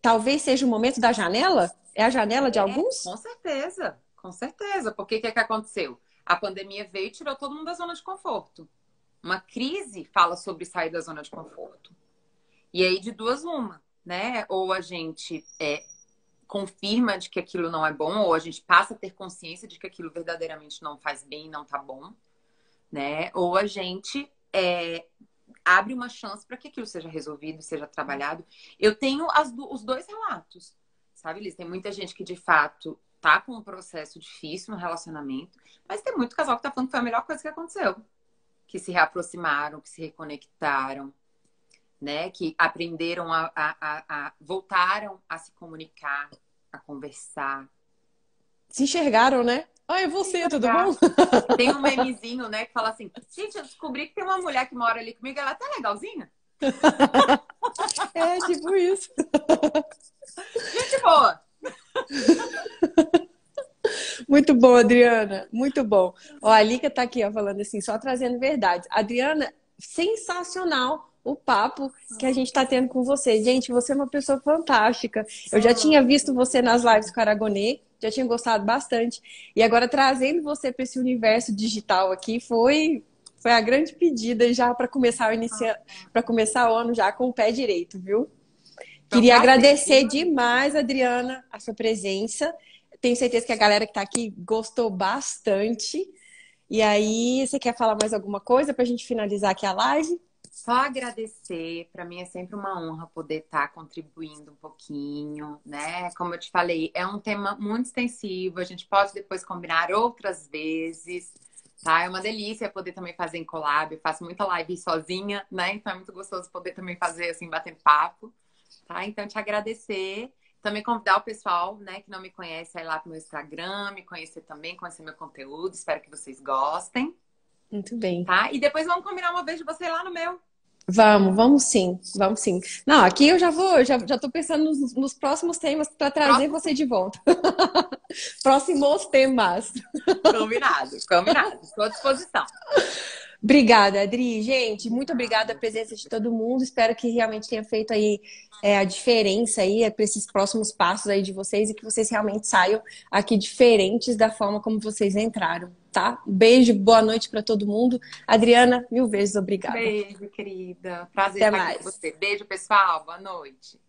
Talvez seja o momento da janela? É a janela de alguns? Com certeza, com certeza. Porque o que aconteceu? A pandemia veio e tirou todo mundo da zona de conforto. Uma crise fala sobre sair da zona de conforto. E aí, de duas uma, né? Ou a gente confirma de que aquilo não é bom, ou a gente passa a ter consciência de que aquilo verdadeiramente não faz bem e não tá bom, né? Ou a gente abre uma chance para que aquilo seja resolvido, seja trabalhado. Eu tenho os dois relatos, sabe, Liz? Tem muita gente que, de fato, tá com um processo difícil no relacionamento, mas tem muito casal que tá falando que foi a melhor coisa que aconteceu. Que se reaproximaram, que se reconectaram, né? Que aprenderam voltaram a se comunicar, a conversar. Se enxergaram, né? Oi, você, tudo bom? Tem um memezinho, né, que fala assim: gente, eu descobri que tem uma mulher que mora ali comigo, ela é até legalzinha. É, tipo isso. Gente boa! Muito bom, Adriana. Muito bom. Ó, a Lica tá aqui, ó, falando assim, só trazendo verdades. Adriana, sensacional o papo que a gente está tendo com você. Gente, você é uma pessoa fantástica. Eu já tinha visto você nas lives com a Aragonê, já tinha gostado bastante. E agora trazendo você para esse universo digital aqui foi a grande pedida já para começar para começar o ano já com o pé direito, viu? Foi um Queria prazer, agradecer viu? demais, Adriana, a sua presença. Tenho certeza que a galera que está aqui gostou bastante. E aí, você quer falar mais alguma coisa para a gente finalizar aqui a live? Só agradecer, para mim é sempre uma honra poder estar contribuindo um pouquinho, né? Como eu te falei, é um tema muito extensivo, a gente pode depois combinar outras vezes, tá? É uma delícia poder também fazer em collab, eu faço muita live sozinha, né? Então é muito gostoso poder também fazer assim, bater papo, tá? Então te agradecer, também convidar o pessoal, né, que não me conhece, a ir lá pro meu Instagram, me conhecer também, conhecer meu conteúdo, espero que vocês gostem, Muito bem. tá? E depois vamos combinar uma vez de você ir lá no meu. Vamos sim, vamos sim. Não, aqui eu já tô pensando nos próximos temas para trazer Próximo. você de volta. Próximos temas. Combinado, combinado. Estou à disposição. Obrigada, Adri. Gente, muito obrigada a presença de todo mundo. Espero que realmente tenha feito aí a diferença aí para esses próximos passos aí de vocês e que vocês realmente saiam aqui diferentes da forma como vocês entraram, tá? Beijo, boa noite para todo mundo. Adriana, mil vezes obrigada. Beijo, querida. Prazer Até estar aqui com mais. você. Beijo, pessoal. Boa noite.